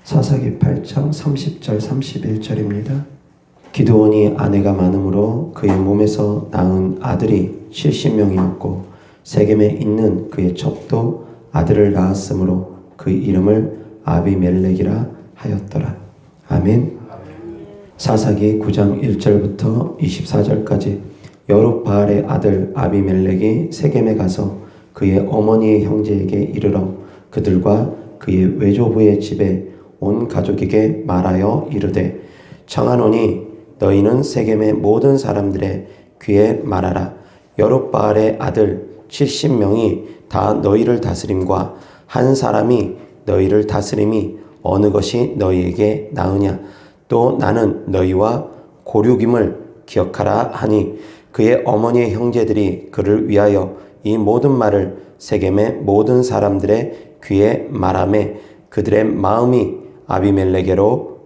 사사기 8장 30절 31절입니다. 기드온이 아내가 많음으로 그의 몸에서 낳은 아들이 70명이었고 세겜에 있는 그의 첩도 아들을 낳았으므로 그 이름을 아비멜렉이라 하였더라. 아멘. 사사기 9장 1절부터 24절까지 여룻바알의 아들 아비멜렉이 세겜에 가서 그의 어머니의 형제에게 이르러 그들과 그의 외조부의 집에 온 가족에게 말하여 이르되 청하노니 너희는 세겜의 모든 사람들의 귀에 말하라. 여룻바알의 아들 70명이 다 너희를 다스림과 한 사람이 너희를 다스림이 어느 것이 너희에게 나으냐. 또 나는 너희와 고륙임을 기억하라 하니 그의 어머니의 형제들이 그를 위하여 이 모든 말을 세겜의 모든 사람들의 귀에 말하매 그들의 마음이 아비멜렉에게로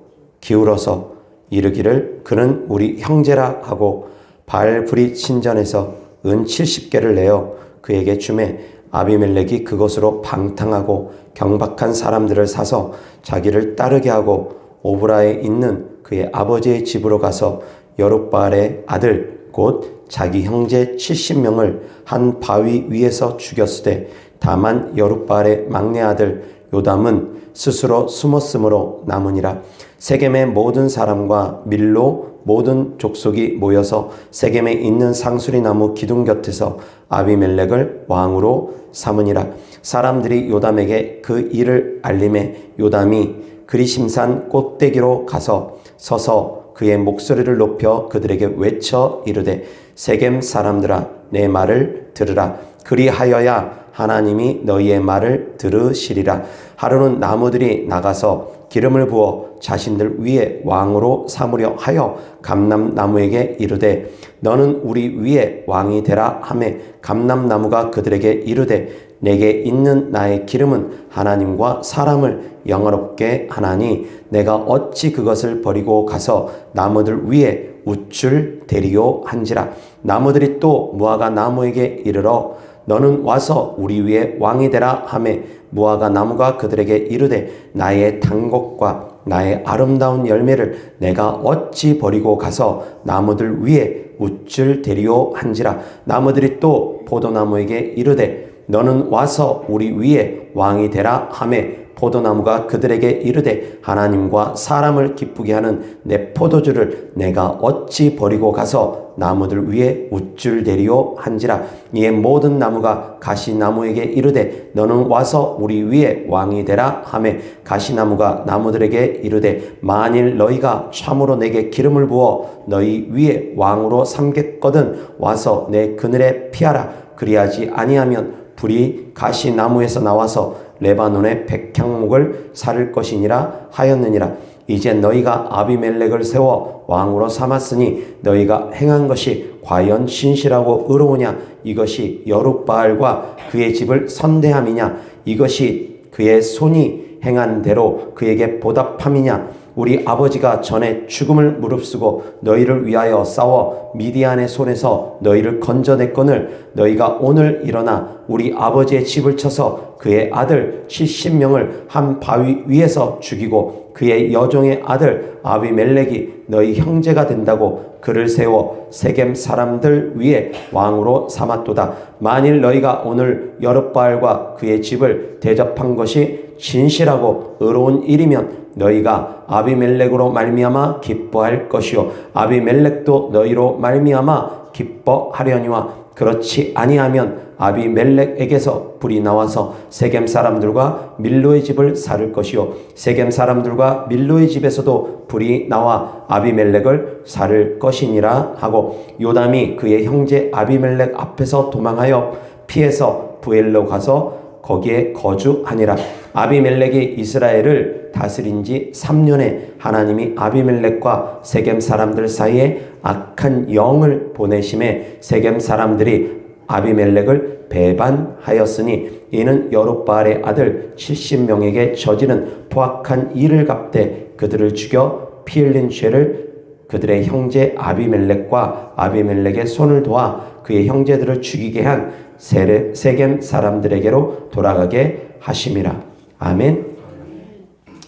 기울어서 이르기를 그는 우리 형제라 하고 바알브릿 신전에서 은 70개를 내어 그에게 주매 아비멜렉이 그것으로 방탕하고 경박한 사람들을 사서 자기를 따르게 하고 오브라에 있는 그의 아버지의 집으로 가서 여룻바알의 아들 곧 자기 형제 70명을 한 바위 위에서 죽였으되 다만 여룻바알의 막내 아들 요담은 스스로 숨었으므로 남으니라. 세겜의 모든 사람과 밀로 모든 족속이 모여서 세겜에 있는 상수리 나무 기둥 곁에서 아비멜렉을 왕으로 삼으니라. 사람들이 요담에게 그 일을 알림해 요담이 그리심산 꼭대기로 가서 서서 그의 목소리를 높여 그들에게 외쳐 이르되 세겜 사람들아 내 말을 들으라. 그리하여야 하나님이 너희의 말을 들으시리라. 하루는 나무들이 나가서 기름을 부어 자신들 위에 왕으로 삼으려 하여 감람나무에게 이르되 너는 우리 위에 왕이 되라 하매 감람나무가 그들에게 이르되 내게 있는 나의 기름은 하나님과 사람을 영화롭게 하나니 내가 어찌 그것을 버리고 가서 나무들 위에 우쭐 대리요 한지라. 나무들이 또 무화과 나무에게 이르러 너는 와서 우리 위에 왕이 되라 하매 무화과 나무가 그들에게 이르되 나의 단곡과 나의 아름다운 열매를 내가 어찌 버리고 가서 나무들 위에 우쭐 대리요 한지라. 나무들이 또 포도나무에게 이르되 너는 와서 우리 위에 왕이 되라 하매 포도나무가 그들에게 이르되 하나님과 사람을 기쁘게 하는 내 포도주를 내가 어찌 버리고 가서 나무들 위에 우쭐 대리요 한지라. 이에 모든 나무가 가시나무에게 이르되 너는 와서 우리 위에 왕이 되라 하매 가시나무가 나무들에게 이르되 만일 너희가 참으로 내게 기름을 부어 너희 위에 왕으로 삼겠거든 와서 내 그늘에 피하라. 그리하지 아니하면 불이 가시나무에서 나와서 레바논의 백향목을 사를 것이니라 하였느니라. 이제 너희가 아비멜렉을 세워 왕으로 삼았으니 너희가 행한 것이 과연 신실하고 의로우냐. 이것이 여룻바알과 그의 집을 선대함이냐. 이것이 그의 손이 행한 대로 그에게 보답함이냐. 우리 아버지가 전에 죽음을 무릅쓰고 너희를 위하여 싸워 미디안의 손에서 너희를 건져냈거늘 너희가 오늘 일어나 우리 아버지의 집을 쳐서 그의 아들 70명을 한 바위 위에서 죽이고 그의 여종의 아들 아비멜렉이 너희 형제가 된다고 그를 세워 세겜 사람들 위에 왕으로 삼았도다. 만일 너희가 오늘 여룻바알과 그의 집을 대접한 것이 진실하고 의로운 일이면 너희가 아비멜렉으로 말미암아 기뻐할 것이요 아비멜렉도 너희로 말미암아 기뻐하려니와 그렇지 아니하면 아비멜렉에게서 불이 나와서 세겜 사람들과 밀로의 집을 살을 것이요 세겜 사람들과 밀로의 집에서도 불이 나와 아비멜렉을 살을 것이니라 하고 요담이 그의 형제 아비멜렉 앞에서 도망하여 피해서 부엘로 가서 거기에 거주하니라. 아비멜렉이 이스라엘을 다스린 지 3년에 하나님이 아비멜렉과 세겜 사람들 사이에 악한 영을 보내심에 세겜 사람들이 아비멜렉을 배반하였으니 이는 여룻바알의 아들 70명에게 저지른 포악한 일을 갚되 그들을 죽여 피 흘린 죄를 그들의 형제 아비멜렉과 아비멜렉의 손을 도와 그의 형제들을 죽이게 한 세겜 사람들에게로 돌아가게 하심이라. 아멘.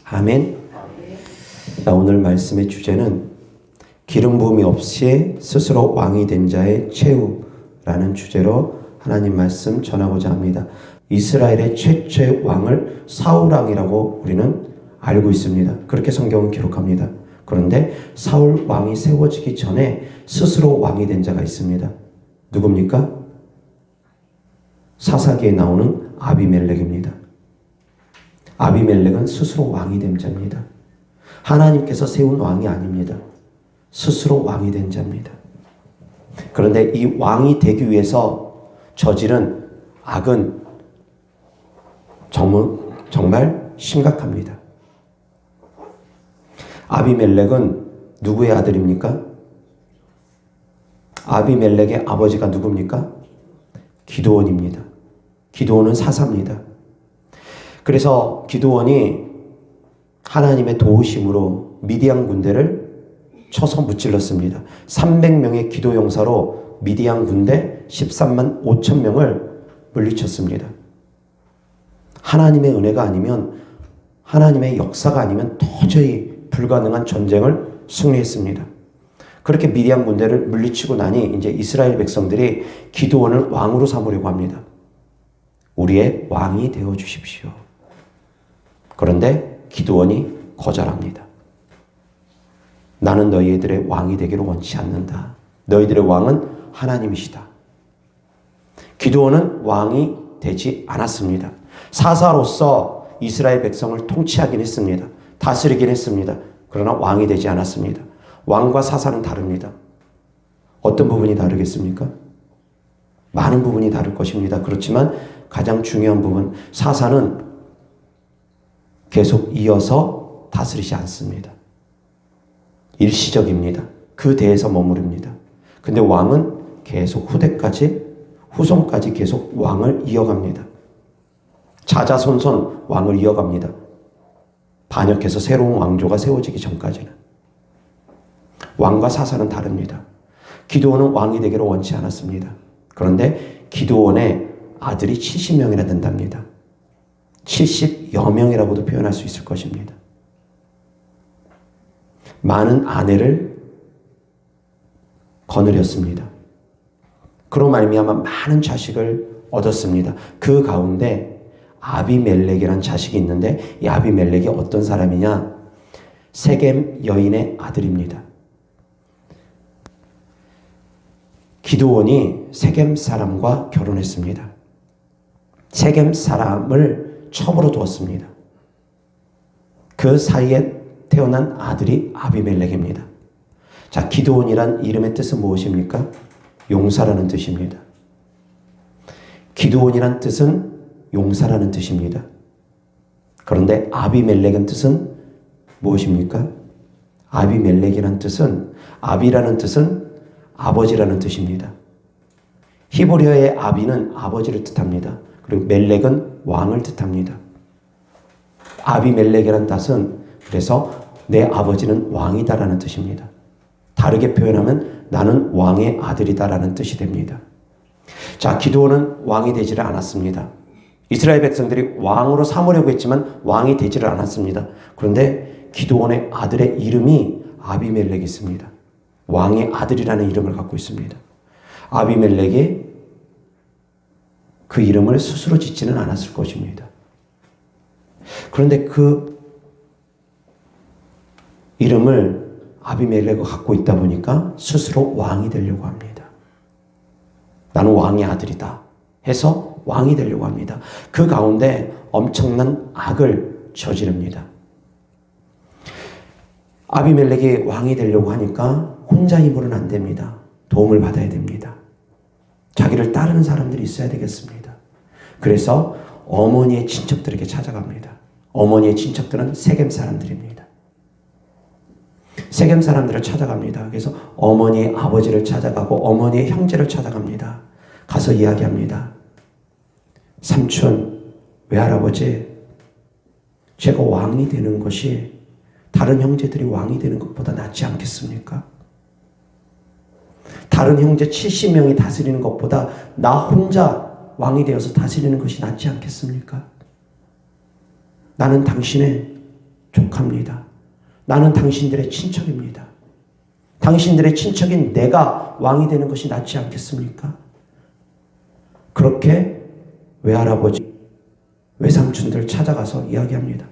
아멘. 자, 오늘 말씀의 주제는 기름 부음이 없이 스스로 왕이 된 자의 최후라는 주제로 하나님 말씀 전하고자 합니다. 이스라엘의 최초의 왕을 사울왕이라고 우리는 알고 있습니다. 그렇게 성경은 기록합니다. 그런데 사울 왕이 세워지기 전에 스스로 왕이 된 자가 있습니다. 누굽니까? 사사기에 나오는 아비멜렉입니다. 아비멜렉은 스스로 왕이 된 자입니다. 하나님께서 세운 왕이 아닙니다. 스스로 왕이 된 자입니다. 그런데 이 왕이 되기 위해서 저지른 악은 정말 심각합니다. 아비멜렉은 누구의 아들입니까? 아비멜렉의 아버지가 누굽니까? 기드온입니다. 기드온은 사사입니다. 그래서 기드온이 하나님의 도우심으로 미디안 군대를 쳐서 무찔렀습니다. 300명의 기도 용사로 미디안 군대 13만 5천 명을 물리쳤습니다. 하나님의 은혜가 아니면, 하나님의 역사가 아니면 도저히 불가능한 전쟁을 승리했습니다. 그렇게 미디안 군대를 물리치고 나니 이제 이스라엘 백성들이 기드온을 왕으로 삼으려고 합니다. 우리의 왕이 되어 주십시오. 그런데 기드온이 거절합니다. 나는 너희들의 왕이 되기를 원치 않는다. 너희들의 왕은 하나님이시다. 기드온은 왕이 되지 않았습니다. 사사로서 이스라엘 백성을 통치하긴 했습니다. 다스리긴 했습니다. 그러나 왕이 되지 않았습니다. 왕과 사사는 다릅니다. 어떤 부분이 다르겠습니까? 많은 부분이 다를 것입니다. 그렇지만 가장 중요한 부분, 사사는 계속 이어서 다스리지 않습니다. 일시적입니다. 그 대에서 머무릅니다. 근데 왕은 계속 후손까지 계속 왕을 이어갑니다. 자자손손 왕을 이어갑니다. 반역해서 새로운 왕조가 세워지기 전까지는. 왕과 사사는 다릅니다. 기드온은 왕이 되기를 원치 않았습니다. 그런데 기드온의 아들이 70명이나 된답니다. 70여 명이라고도 표현할 수 있을 것입니다. 많은 아내를 거느렸습니다. 그로 말미암아 많은 자식을 얻었습니다. 그 가운데 아비멜렉이라는 자식이 있는데, 이 아비멜렉이 어떤 사람이냐? 세겜 여인의 아들입니다. 기드온이 세겜 사람과 결혼했습니다. 세겜 사람을 첩으로 두었습니다. 그 사이에 태어난 아들이 아비멜렉입니다. 자, 기드온이란 이름의 뜻은 무엇입니까? 용사라는 뜻입니다. 기드온이란 뜻은 용사라는 뜻입니다. 그런데 아비멜렉은 뜻은 무엇입니까? 아비멜렉이라는 뜻은, 아비라는 뜻은 아버지라는 뜻입니다. 히브리어의 아비는 아버지를 뜻합니다. 그리고 멜렉은 왕을 뜻합니다. 아비멜렉이라는 뜻은 그래서 내 아버지는 왕이다라는 뜻입니다. 다르게 표현하면 나는 왕의 아들이다라는 뜻이 됩니다. 자, 기드온은 왕이 되지를 않았습니다. 이스라엘 백성들이 왕으로 삼으려고 했지만 왕이 되지를 않았습니다. 그런데 기드온의 아들의 이름이 아비멜렉이 있습니다. 왕의 아들이라는 이름을 갖고 있습니다. 아비멜렉이 그 이름을 스스로 짓지는 않았을 것입니다. 그런데 그 이름을 아비멜렉이 갖고 있다 보니까 스스로 왕이 되려고 합니다. 나는 왕의 아들이다 해서 왕이 되려고 합니다. 그 가운데 엄청난 악을 저지릅니다. 아비멜렉이 왕이 되려고 하니까 혼자 힘으로는 안 됩니다. 도움을 받아야 됩니다. 자기를 따르는 사람들이 있어야 되겠습니다. 그래서 어머니의 친척들에게 찾아갑니다. 어머니의 친척들은 세겜 사람들입니다. 세겜 사람들을 찾아갑니다. 그래서 어머니의 아버지를 찾아가고 어머니의 형제를 찾아갑니다. 가서 이야기합니다. 삼촌, 외할아버지, 제가 왕이 되는 것이 다른 형제들이 왕이 되는 것보다 낫지 않겠습니까? 다른 형제 70명이 다스리는 것보다 나 혼자 왕이 되어서 다스리는 것이 낫지 않겠습니까? 나는 당신의 조카입니다. 나는 당신들의 친척입니다. 당신들의 친척인 내가 왕이 되는 것이 낫지 않겠습니까? 그렇게 외할아버지, 외삼촌들 찾아가서 이야기합니다.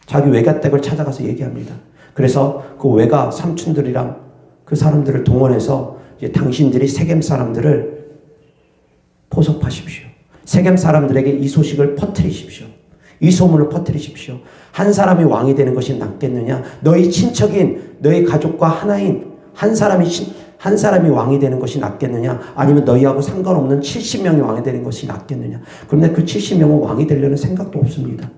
자기 외가댁을 찾아가서 얘기합니다. 그래서 그 외가 삼촌들이랑 그 사람들을 동원해서 이제 당신들이 세겜 사람들을 포섭하십시오. 세겜 사람들에게 이 소식을 퍼뜨리십시오. 이 소문을 퍼뜨리십시오. 한 사람이 왕이 되는 것이 낫겠느냐? 너희 친척인 너희 가족과 하나인 한 사람이 왕이 되는 것이 낫겠느냐? 아니면 너희하고 상관없는 70명이 왕이 되는 것이 낫겠느냐? 그런데 그 70명은 왕이 되려는 생각도 없습니다.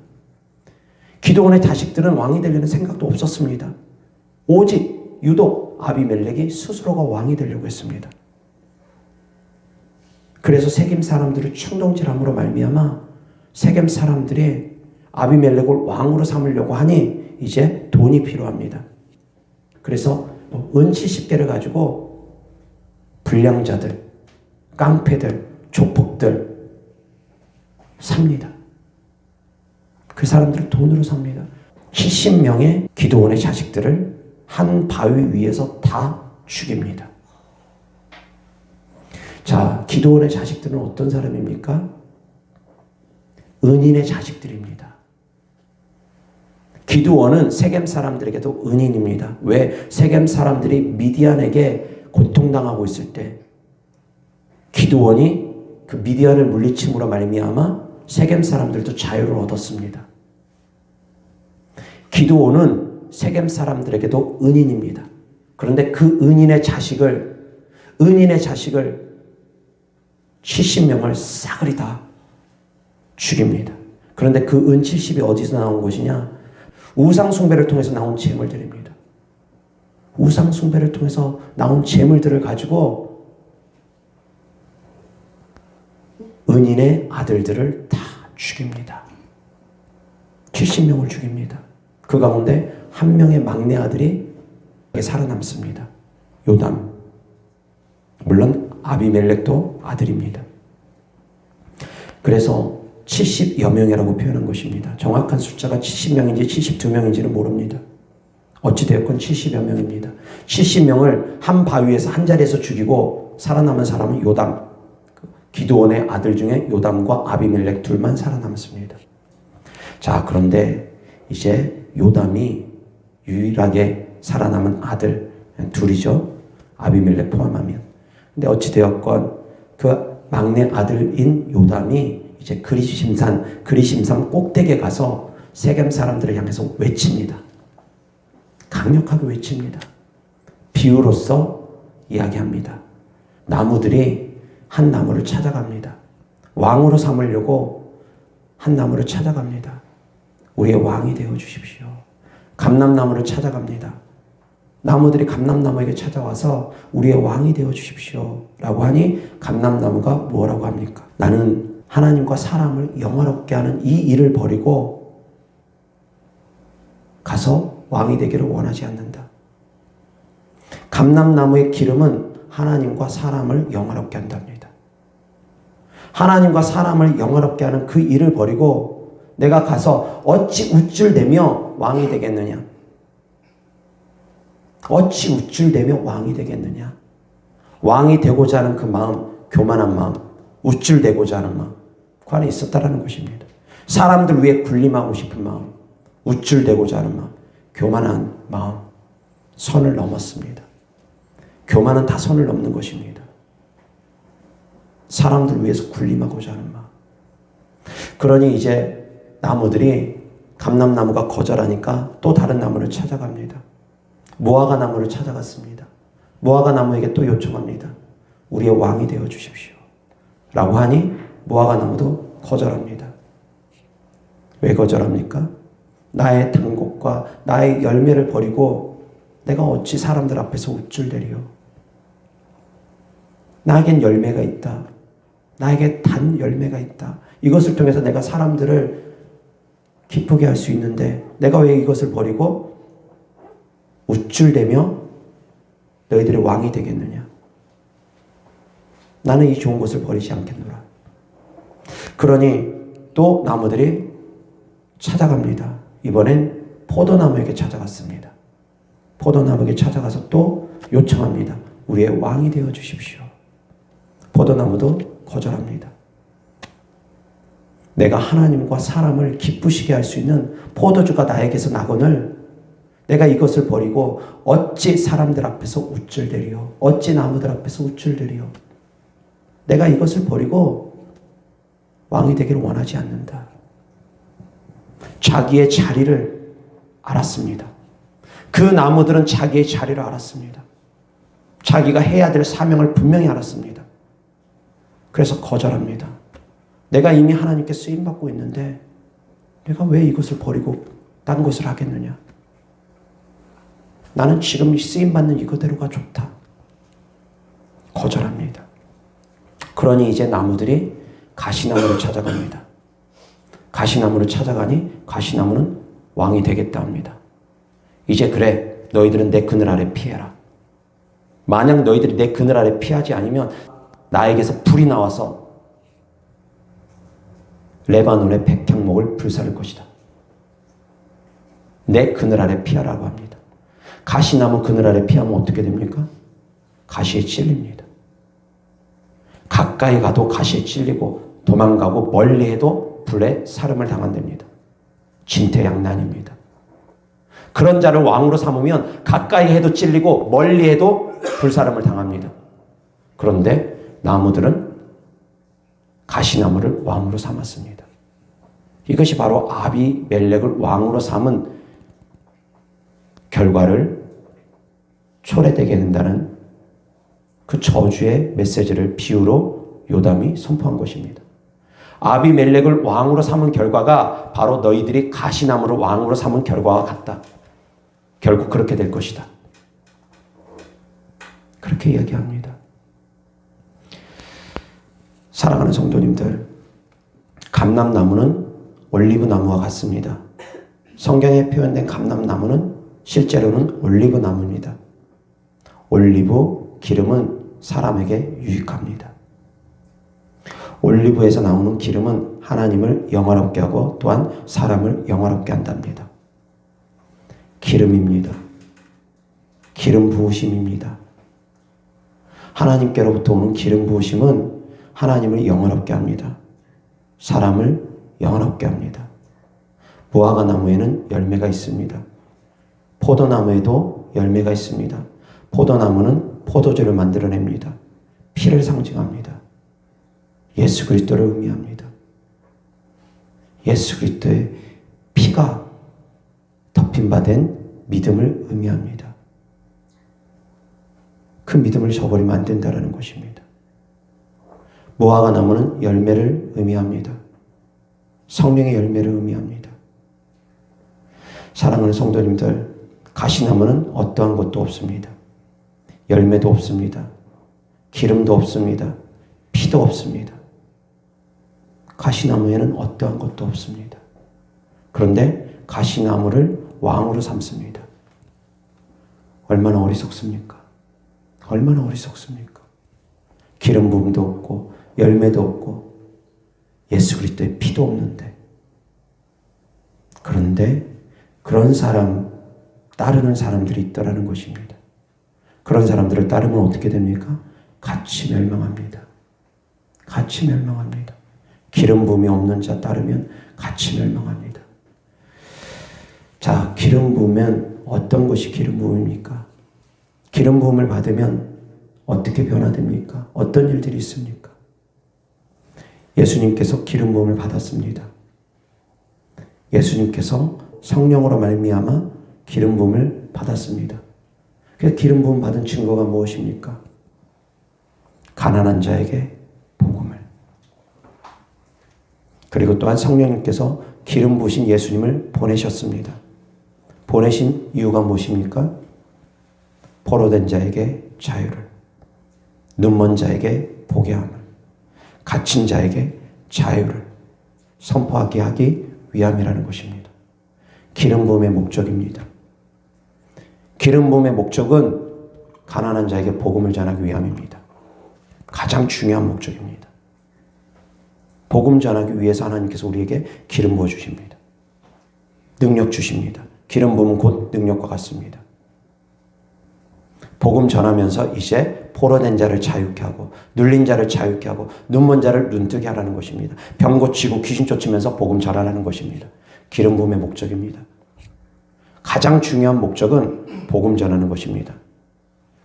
기드온의 자식들은 왕이 되려는 생각도 없었습니다. 오직 유독 아비멜렉이 스스로가 왕이 되려고 했습니다. 그래서 세겜 사람들을 충동질함으로 말미암아 세겜 사람들이 아비멜렉을 왕으로 삼으려고 하니 이제 돈이 필요합니다. 그래서 은 70개를 가지고 불량자들, 깡패들, 조폭들 삽니다. 그 사람들을 돈으로 삽니다. 70명의 기드온의 자식들을 한 바위 위에서 다 죽입니다. 자, 기드온의 자식들은 어떤 사람입니까? 은인의 자식들입니다. 기드온은 세겜 사람들에게도 은인입니다. 왜? 세겜 사람들이 미디안에게 고통당하고 있을 때 기드온이 그 미디안을 물리침으로 말미암아 세겜 사람들도 자유를 얻었습니다. 기드온은 세겜 사람들에게도 은인입니다. 그런데 그 은인의 자식을 70명을 싸그리 다 죽입니다. 그런데 그 은 70이 어디서 나온 것이냐? 우상 숭배를 통해서 나온 재물들입니다. 우상 숭배를 통해서 나온 재물들을 가지고 은인의 아들들을 다 죽입니다. 70명을 죽입니다. 그 가운데 한 명의 막내 아들이 살아남습니다. 요담. 물론 아비멜렉도 아들입니다. 그래서 70여 명이라고 표현한 것입니다. 정확한 숫자가 70명인지 72명인지는 모릅니다. 어찌되었건 70여 명입니다. 70명을 한 바위에서 한 자리에서 죽이고 살아남은 사람은 요담, 기드온의 아들 중에 요담과 아비멜렉 둘만 살아남았습니다. 자, 그런데 이제 요담이 유일하게 살아남은 아들 둘이죠. 아비멜렉 포함하면. 근데 어찌되었건 그 막내 아들인 요담이 이제 그리심산 꼭대기에 가서 세겜 사람들을 향해서 외칩니다. 강력하게 외칩니다. 비유로서 이야기합니다. 나무들이 한 나무를 찾아갑니다. 왕으로 삼으려고 한 나무를 찾아갑니다. 우리의 왕이 되어 주십시오. 감람나무를 찾아갑니다. 나무들이 감람나무에게 찾아와서 우리의 왕이 되어 주십시오 라고 하니 감람나무가 뭐라고 합니까? 나는 하나님과 사람을 영화롭게 하는 이 일을 버리고 가서 왕이 되기를 원하지 않는다. 감람나무의 기름은 하나님과 사람을 영화롭게 한답니다. 하나님과 사람을 영화롭게 하는 그 일을 버리고 내가 가서 어찌 우쭐대며 왕이 되겠느냐? 어찌 우쭐대며 왕이 되겠느냐? 왕이 되고자 하는 그 마음, 교만한 마음, 우쭐대고자 하는 마음, 그 안에 있었다라는 것입니다. 사람들 위해 군림하고 싶은 마음, 우쭐대고자 하는 마음, 교만한 마음, 선을 넘었습니다. 교만은 다 선을 넘는 것입니다. 사람들 위해서 군림하고자 하는 마음. 그러니 이제 나무들이 감람나무가 거절하니까 또 다른 나무를 찾아갑니다. 무화과 나무를 찾아갔습니다. 무화과 나무에게 또 요청합니다. 우리의 왕이 되어 주십시오 라고 하니 무화과 나무도 거절합니다. 왜 거절합니까? 나의 단곡과 나의 열매를 버리고 내가 어찌 사람들 앞에서 우쭐대리요? 나에겐 열매가 있다. 나에게 단 열매가 있다. 이것을 통해서 내가 사람들을 기쁘게 할 수 있는데 내가 왜 이것을 버리고 우쭐대며 너희들의 왕이 되겠느냐? 나는 이 좋은 것을 버리지 않겠노라. 그러니 또 나무들이 찾아갑니다. 이번엔 포도나무에게 찾아갔습니다. 포도나무에게 찾아가서 또 요청합니다. 우리의 왕이 되어 주십시오. 포도나무도 거절합니다. 내가 하나님과 사람을 기쁘시게 할 수 있는 포도주가 나에게서 나거늘 내가 이것을 버리고 어찌 사람들 앞에서 우쭐대리요. 어찌 나무들 앞에서 우쭐대리요. 내가 이것을 버리고 왕이 되기를 원하지 않는다. 자기의 자리를 알았습니다. 그 나무들은 자기의 자리를 알았습니다. 자기가 해야 될 사명을 분명히 알았습니다. 그래서 거절합니다. 내가 이미 하나님께 쓰임받고 있는데 내가 왜 이것을 버리고 딴 것을 하겠느냐. 나는 지금 쓰임받는 이거대로가 좋다. 거절합니다. 그러니 이제 나무들이 가시나무를 찾아갑니다. 가시나무를 찾아가니 가시나무는 왕이 되겠다 합니다. 이제 그래, 너희들은 내 그늘 아래 피해라. 만약 너희들이 내 그늘 아래 피하지 않으면 나에게서 불이 나와서 레바논의 백향목을 불사를 것이다. 내 그늘 아래 피하라고 합니다. 가시나무 그늘 아래 피하면 어떻게 됩니까? 가시에 찔립니다. 가까이 가도 가시에 찔리고 도망가고 멀리 해도 불에 사름을 당한답니다. 진퇴양난입니다. 그런 자를 왕으로 삼으면 가까이 해도 찔리고 멀리 해도 불사름을 당합니다. 그런데 나무들은 가시나무를 왕으로 삼았습니다. 이것이 바로 아비멜렉을 왕으로 삼은 결과를 초래되게 된다는 그 저주의 메시지를 비유로 요담이 선포한 것입니다. 아비멜렉을 왕으로 삼은 결과가 바로 너희들이 가시나무를 왕으로 삼은 결과와 같다. 결국 그렇게 될 것이다. 그렇게 이야기합니다. 사랑하는 성도님들, 감람나무는 올리브나무와 같습니다. 성경에 표현된 감람나무는 실제로는 올리브나무입니다. 올리브 기름은 사람에게 유익합니다. 올리브에서 나오는 기름은 하나님을 영화롭게 하고 또한 사람을 영화롭게 한답니다. 기름입니다. 기름 부으심입니다. 하나님께로부터 오는 기름 부으심은 하나님을 영화롭게 합니다. 사람을 영화롭게 합니다. 무화과 나무에는 열매가 있습니다. 포도나무에도 열매가 있습니다. 포도나무는 포도주를 만들어냅니다. 피를 상징합니다. 예수 그리스도를 의미합니다. 예수 그리스도의 피가 덮인 바 된 믿음을 의미합니다. 그 믿음을 저버리면 안 된다는 것입니다. 무화과 나무는 열매를 의미합니다. 성령의 열매를 의미합니다. 사랑하는 성도님들, 가시나무는 어떠한 것도 없습니다. 열매도 없습니다. 기름도 없습니다. 피도 없습니다. 가시나무에는 어떠한 것도 없습니다. 그런데 가시나무를 왕으로 삼습니다. 얼마나 어리석습니까? 얼마나 어리석습니까? 기름 부음도 없고 열매도 없고 예수 그리스도의 피도 없는데, 그런데 그런 사람 따르는 사람들이 있다라는 것입니다. 그런 사람들을 따르면 어떻게 됩니까? 같이 멸망합니다. 같이 멸망합니다. 기름 부음이 없는 자 따르면 같이 멸망합니다. 자, 기름 부으면 어떤 것이 기름 부음입니까? 기름 부음을 받으면 어떻게 변화됩니까? 어떤 일들이 있습니까? 예수님께서 기름 부음을 받았습니다. 예수님께서 성령으로 말미암아 기름 부음을 받았습니다. 그래서 기름 부음 받은 증거가 무엇입니까? 가난한 자에게 복음을, 그리고 또한 성령님께서 기름 부으신 예수님을 보내셨습니다. 보내신 이유가 무엇입니까? 포로된 자에게 자유를, 눈먼 자에게 보게 함을, 갇힌 자에게 자유를 선포하게 하기 위함이라는 것입니다. 기름 부음의 목적입니다. 기름 부음의 목적은 가난한 자에게 복음을 전하기 위함입니다. 가장 중요한 목적입니다. 복음 전하기 위해서 하나님께서 우리에게 기름 부어 주십니다. 능력 주십니다. 기름 부음은 곧 능력과 같습니다. 복음 전하면서 이제 포로된 자를 자유케 하고 눌린 자를 자유케 하고 눈먼 자를 눈뜨게 하라는 것입니다. 병 고치고 귀신 쫓으면서 복음 전하라는 것입니다. 기름 부음의 목적입니다. 가장 중요한 목적은 복음 전하는 것입니다.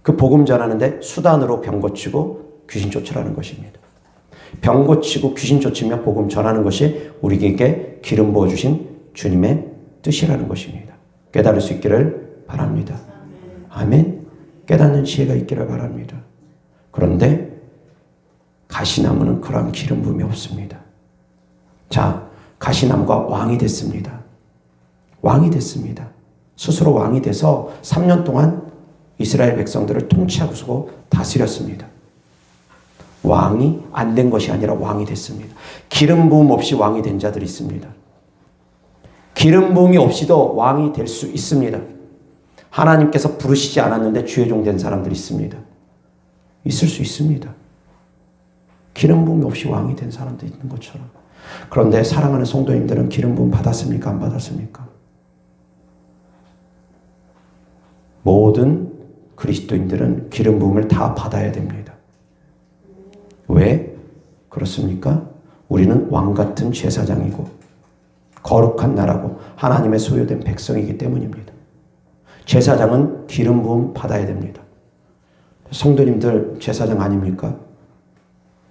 그 복음 전하는데 수단으로 병 고치고 귀신 쫓으라는 것입니다. 병 고치고 귀신 쫓으며 복음 전하는 것이 우리에게 기름 부어주신 주님의 뜻이라는 것입니다. 깨달을 수 있기를 바랍니다. 아멘. 깨닫는 지혜가 있기를 바랍니다. 그런데 가시나무는 그러한 기름 부음이 없습니다. 자, 가시나무가 왕이 됐습니다. 왕이 됐습니다. 스스로 왕이 돼서 3년 동안 이스라엘 백성들을 통치하고 다스렸습니다. 왕이 안 된 것이 아니라 왕이 됐습니다. 기름 부음 없이 왕이 된 자들이 있습니다. 기름 부음이 없이도 왕이 될 수 있습니다. 하나님께서 부르시지 않았는데 주의 종 된 사람들이 있습니다. 있을 수 있습니다. 기름 부음이 없이 왕이 된 사람도 있는 것처럼. 그런데 사랑하는 성도님들은 기름 부음 받았습니까? 안 받았습니까? 모든 그리스도인들은 기름 부음을 다 받아야 됩니다. 왜 그렇습니까? 우리는 왕 같은 제사장이고 거룩한 나라고 하나님의 소유된 백성이기 때문입니다. 제사장은 기름 부음 받아야 됩니다. 성도님들 제사장 아닙니까?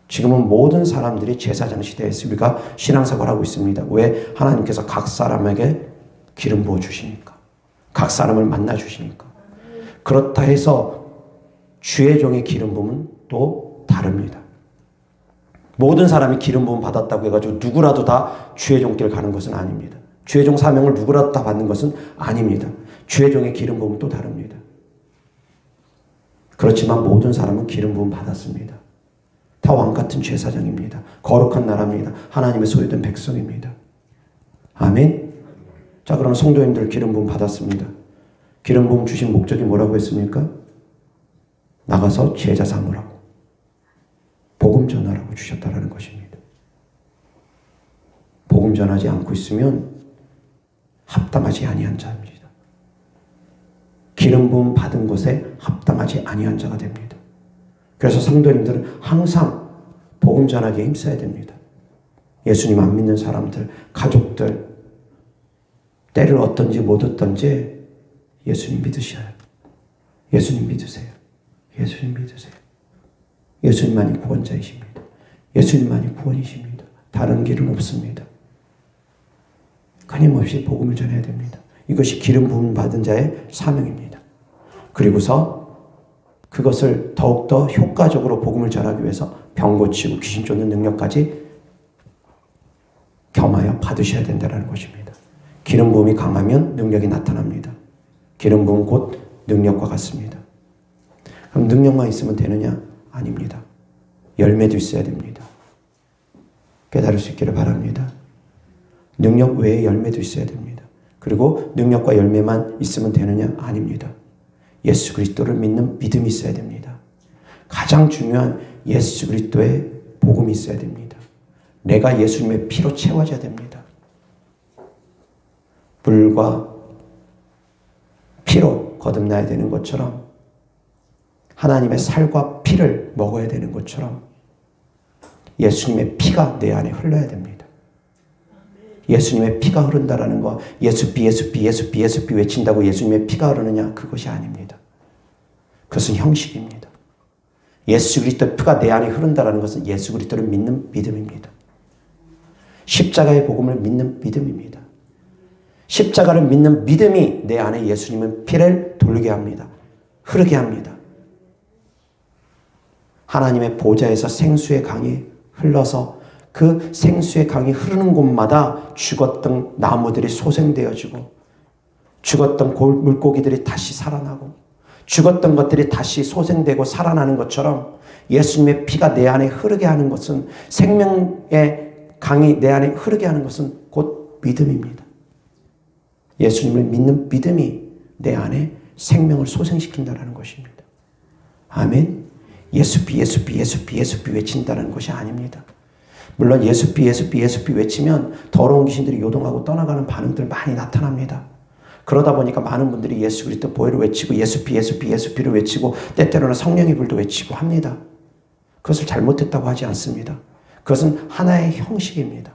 지금은 모든 사람들이 제사장 시대에 우리가 신앙생활을 하고 있습니다. 왜? 하나님께서 각 사람에게 기름 부어 주시니까. 각 사람을 만나 주시니까. 그렇다 해서 주의 종의 기름 부음은 또 다릅니다. 모든 사람이 기름 부음 받았다고 해가지고 누구라도 다 주의 종길 가는 것은 아닙니다. 주의 종 사명을 누구라도 다 받는 것은 아닙니다. 주의 종의 기름 부음은 또 다릅니다. 그렇지만 모든 사람은 기름 부음 받았습니다. 다 왕같은 제사장입니다. 거룩한 나라입니다. 하나님의 소유된 백성입니다. 아멘. 자, 그럼 성도님들 기름 부음 받았습니다. 기름 부음 주신 목적이 뭐라고 했습니까? 나가서 제자 삼으라고, 복음 전하라고 주셨다라는 것입니다. 복음 전하지 않고 있으면 합당하지 아니한 자입니다. 기름 부음 받은 곳에 합당하지 아니한 자가 됩니다. 그래서 성도님들은 항상 복음 전하기에 힘써야 됩니다. 예수님 안 믿는 사람들, 가족들, 때를 얻든지 못 얻든지 예수님 믿으셔요. 예수님 믿으세요. 예수님 믿으세요. 예수님만이 구원자이십니다. 예수님만이 구원이십니다. 다른 길은 없습니다. 끊임없이 복음을 전해야 됩니다. 이것이 기름 부음 받은 자의 사명입니다. 그리고서 그것을 더욱더 효과적으로 복음을 전하기 위해서 병 고치고 귀신 쫓는 능력까지 겸하여 받으셔야 된다는 것입니다. 기름 부음이 강하면 능력이 나타납니다. 기름 부음 곧 능력과 같습니다. 그럼 능력만 있으면 되느냐? 아닙니다. 열매도 있어야 됩니다. 깨달을 수 있기를 바랍니다. 능력 외에 열매도 있어야 됩니다. 그리고 능력과 열매만 있으면 되느냐? 아닙니다. 예수 그리스도를 믿는 믿음이 있어야 됩니다. 가장 중요한 예수 그리스도의 복음이 있어야 됩니다. 내가 예수님의 피로 채워져야 됩니다. 물과 피로 거듭나야 되는 것처럼 하나님의 살과 피를 먹어야 되는 것처럼 예수님의 피가 내 안에 흘러야 됩니다. 예수님의 피가 흐른다라는 거, 예수피, 예수피, 예수피, 예수피 외친다고 예수님의 피가 흐르느냐? 그것이 아닙니다. 그것은 형식입니다. 예수 그리스도의 피가 내 안에 흐른다라는 것은 예수 그리스도를 믿는 믿음입니다. 십자가의 복음을 믿는 믿음입니다. 십자가를 믿는 믿음이 내 안에 예수님의 피를 돌게 합니다. 흐르게 합니다. 하나님의 보좌에서 생수의 강이 흘러서 그 생수의 강이 흐르는 곳마다 죽었던 나무들이 소생되어지고 죽었던 물고기들이 다시 살아나고 죽었던 것들이 다시 소생되고 살아나는 것처럼 예수님의 피가 내 안에 흐르게 하는 것은, 생명의 강이 내 안에 흐르게 하는 것은 곧 믿음입니다. 예수님을 믿는 믿음이 내 안에 생명을 소생시킨다는 것입니다. 아멘. 예수피, 예수피, 예수피, 예수피 외친다는 것이 아닙니다. 물론 예수피, 예수피, 예수피 외치면 더러운 귀신들이 요동하고 떠나가는 반응들 많이 나타납니다. 그러다 보니까 많은 분들이 예수 그리스도 보혈을 외치고 예수피를 외치고 때때로는 성령의 불도 외치고 합니다. 그것을 잘못했다고 하지 않습니다. 그것은 하나의 형식입니다.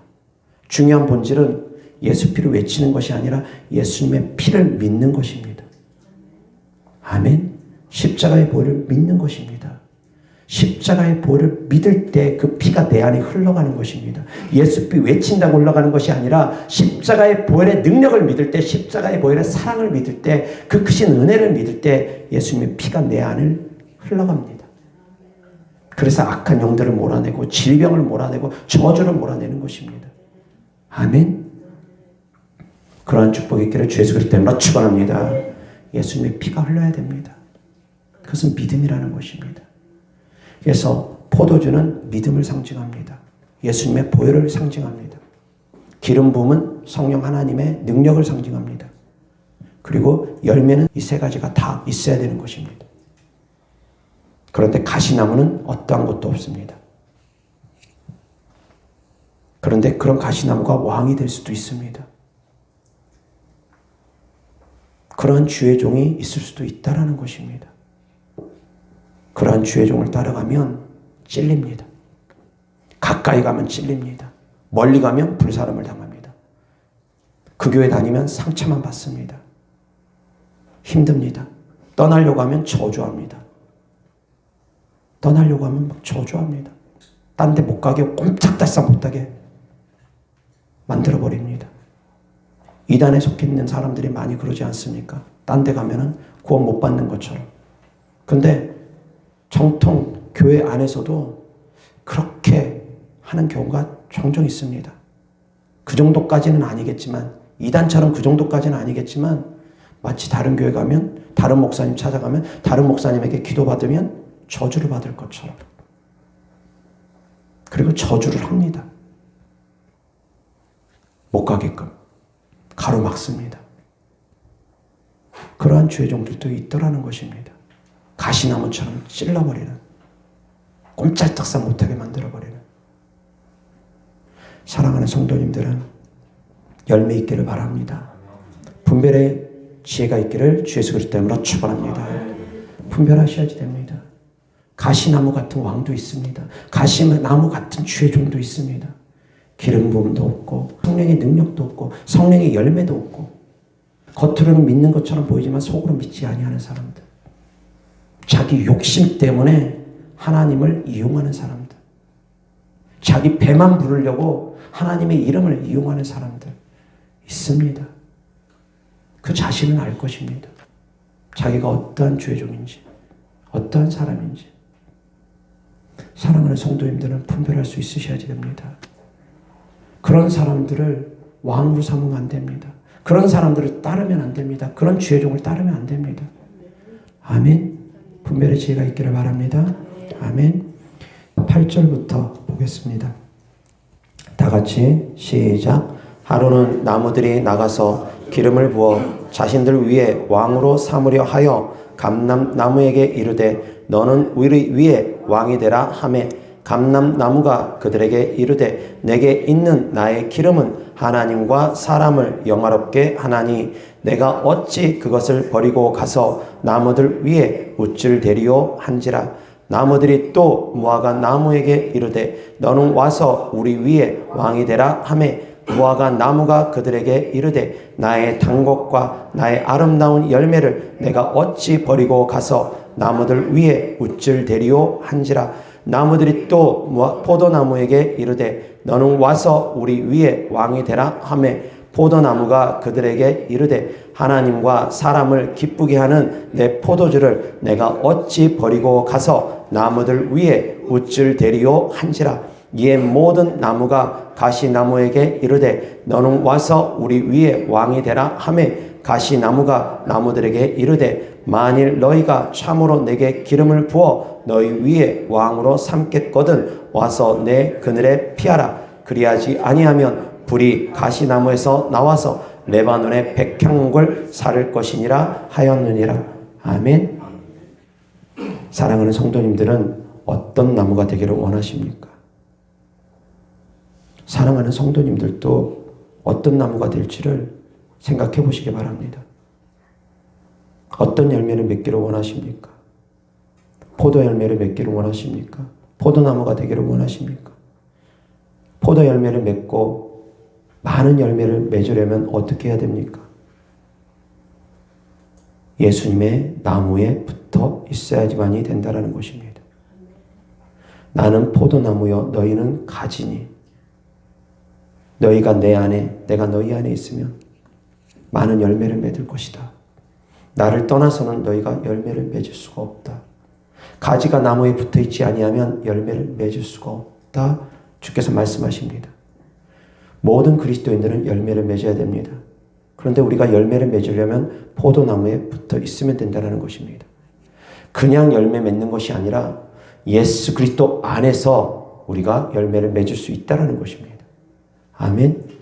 중요한 본질은 예수피를 외치는 것이 아니라 예수님의 피를 믿는 것입니다. 아멘. 십자가의 보혈을 믿는 것입니다. 십자가의 보혈을 믿을 때 그 피가 내 안에 흘러가는 것입니다. 예수피 외친다고 흘러가는 것이 아니라 십자가의 보혈의 능력을 믿을 때, 십자가의 보혈의 사랑을 믿을 때, 그 크신 은혜를 믿을 때 예수님의 피가 내 안을 흘러갑니다. 그래서 악한 영들을 몰아내고 질병을 몰아내고 저주를 몰아내는 것입니다. 아멘. 그러한 축복이 있기를 주 예수 그리스도 이름으로 축원합니다. 예수님의 피가 흘러야 됩니다. 그것은 믿음이라는 것입니다. 그래서 포도주는 믿음을 상징합니다. 예수님의 보혈을 상징합니다. 기름 부음은 성령 하나님의 능력을 상징합니다. 그리고 열매는 이 세 가지가 다 있어야 되는 것입니다. 그런데 가시나무는 어떠한 것도 없습니다. 그런데 그런 가시나무가 왕이 될 수도 있습니다. 그러한 주의 종이 있을 수도 있다라는 것입니다. 그러한 주의 종을 따라가면 찔립니다. 가까이 가면 찔립니다. 멀리 가면 불사름을 당합니다. 그 교회 다니면 상처만 받습니다. 힘듭니다. 떠나려고 하면 저주합니다. 떠나려고 하면 막 저주합니다. 딴 데 못 가게, 꼼짝달싹 못하게 만들어버립니다. 이단에 속해 있는 사람들이 많이 그러지 않습니까? 딴 데 가면은 구원 못 받는 것처럼. 근데 정통 교회 안에서도 그렇게 하는 경우가 종종 있습니다. 그 정도까지는 아니겠지만, 이단처럼 그 정도까지는 아니겠지만, 마치 다른 교회 가면, 다른 목사님 찾아가면, 다른 목사님에게 기도받으면 저주를 받을 것처럼. 그리고 저주를 합니다. 못 가게끔 가로막습니다. 그러한 주의 종들도 있더라는 것입니다. 가시나무처럼 찔러버리는, 꼼짝달싹 못하게 만들어버리는. 사랑하는 성도님들은 열매 있기를 바랍니다. 분별의 지혜가 있기를 주 예수 그리스도 이름으로 축원합니다. 분별하셔야지 됩니다. 가시나무 같은 왕도 있습니다. 가시나무 같은 주의 종도 있습니다. 기름 부음도 없고 성령의 능력도 없고 성령의 열매도 없고 겉으로는 믿는 것처럼 보이지만 속으로 믿지 아니하는 사람들. 자기 욕심 때문에 하나님을 이용하는 사람들. 자기 배만 부르려고 하나님의 이름을 이용하는 사람들 있습니다. 그 자신은 알 것입니다. 자기가 어떠한 주의 종인지, 어떠한 사람인지. 사랑하는 성도님들은 분별할 수 있으셔야지 됩니다. 그런 사람들을 왕으로 삼으면 안 됩니다. 그런 사람들을 따르면 안 됩니다. 그런 주의 종을 따르면 안 됩니다. 아멘. 분별의 지혜가 있기를 바랍니다. 아멘. 8절부터 보겠습니다. 다 같이 시작. 하루는 나무들이 나가서 기름을 부어 자신들 위에 왕으로 삼으려 하여 감람나무에게 이르되 너는 우리 위에 왕이 되라 하매 감람나무가 그들에게 이르되 내게 있는 나의 기름은 하나님과 사람을 영화롭게 하나니 내가 어찌 그것을 버리고 가서 나무들 위에 웃줄 대리오 한지라. 나무들이 또 무화과 나무에게 이르되 너는 와서 우리 위에 왕이 되라 하매 무화과 나무가 그들에게 이르되 나의 단 것과 나의 아름다운 열매를 내가 어찌 버리고 가서 나무들 위에 웃줄 대리오 한지라. 나무들이 또 포도나무에게 이르되 너는 와서 우리 위에 왕이 되라 하매 포도나무가 그들에게 이르되 하나님과 사람을 기쁘게 하는 내 포도주를 내가 어찌 버리고 가서 나무들 위에 웃줄 대리오 한지라. 이에 모든 나무가 가시나무에게 이르되 너는 와서 우리 위에 왕이 되라 하매 가시나무가 나무들에게 이르되 만일 너희가 참으로 내게 기름을 부어 너희 위에 왕으로 삼겠거든 와서 내 그늘에 피하라. 그리하지 아니하면 불이 가시나무에서 나와서 레바논의 백향목을 사를 것이니라 하였느니라. 아멘. 사랑하는 성도님들은 어떤 나무가 되기를 원하십니까? 사랑하는 성도님들도 어떤 나무가 될지를 생각해 보시기 바랍니다. 어떤 열매를 맺기를 원하십니까? 포도 열매를 맺기를 원하십니까? 포도나무가 되기를 원하십니까? 포도 열매를 맺고 많은 열매를 맺으려면 어떻게 해야 됩니까? 예수님의 나무에 붙어 있어야지만이 된다는 것입니다. 나는 포도나무여 너희는 가지니 너희가 내 안에 내가 너희 안에 있으면 많은 열매를 맺을 것이다. 나를 떠나서는 너희가 열매를 맺을 수가 없다. 가지가 나무에 붙어 있지 아니하면 열매를 맺을 수가 없다. 주께서 말씀하십니다. 모든 그리스도인들은 열매를 맺어야 됩니다. 그런데 우리가 열매를 맺으려면 포도나무에 붙어 있으면 된다는 것입니다. 그냥 열매 맺는 것이 아니라 예수 그리스도 안에서 우리가 열매를 맺을 수 있다는 것입니다. 아멘.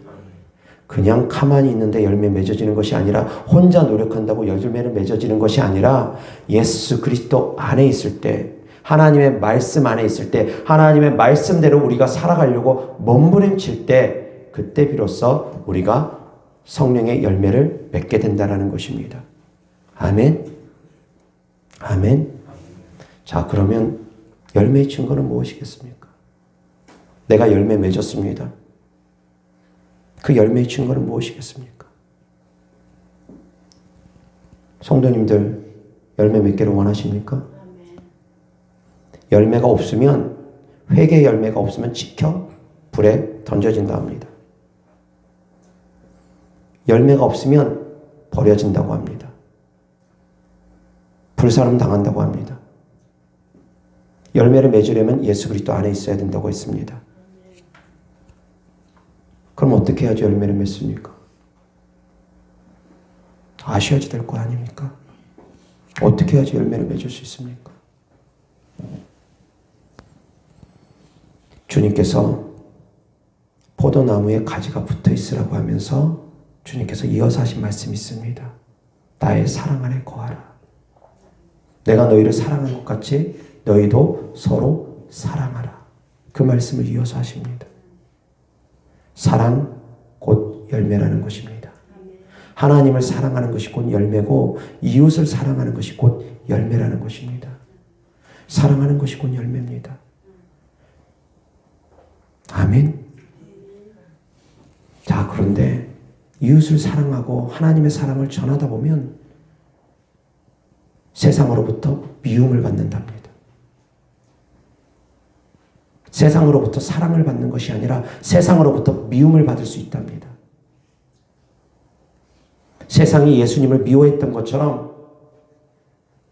그냥 가만히 있는데 열매 맺어지는 것이 아니라 혼자 노력한다고 열매를 맺어지는 것이 아니라 예수 그리스도 안에 있을 때 하나님의 말씀 안에 있을 때 하나님의 말씀대로 우리가 살아가려고 몸부림칠 때 그때 비로소 우리가 성령의 열매를 맺게 된다는 것입니다. 아멘. 아멘. 자, 그러면 열매의 증거는 무엇이겠습니까? 내가 열매 맺었습니다. 그 열매의 증거는 무엇이겠습니까? 성도님들 열매 맺기를 원하십니까? 열매가 없으면 회개 열매가 없으면 지켜 불에 던져진다 합니다. 열매가 없으면 버려진다고 합니다. 불사름 당한다고 합니다. 열매를 맺으려면 예수 그리스도 안에 있어야 된다고 했습니다. 그럼 어떻게 해야지 열매를 맺습니까? 아셔야지 될 거 아닙니까? 어떻게 해야지 열매를 맺을 수 있습니까? 주님께서 포도나무에 가지가 붙어 있으라고 하면서 주님께서 이어서 하신 말씀이 있습니다. 나의 사랑 안에 거하라. 내가 너희를 사랑한 것 같이 너희도 서로 사랑하라. 그 말씀을 이어서 하십니다. 사랑 곧 열매라는 것입니다. 하나님을 사랑하는 것이 곧 열매고 이웃을 사랑하는 것이 곧 열매라는 것입니다. 사랑하는 것이 곧 열매입니다. 아멘. 자, 그런데 이웃을 사랑하고 하나님의 사랑을 전하다 보면 세상으로부터 미움을 받는답니다. 세상으로부터 사랑을 받는 것이 아니라 세상으로부터 미움을 받을 수 있답니다. 세상이 예수님을 미워했던 것처럼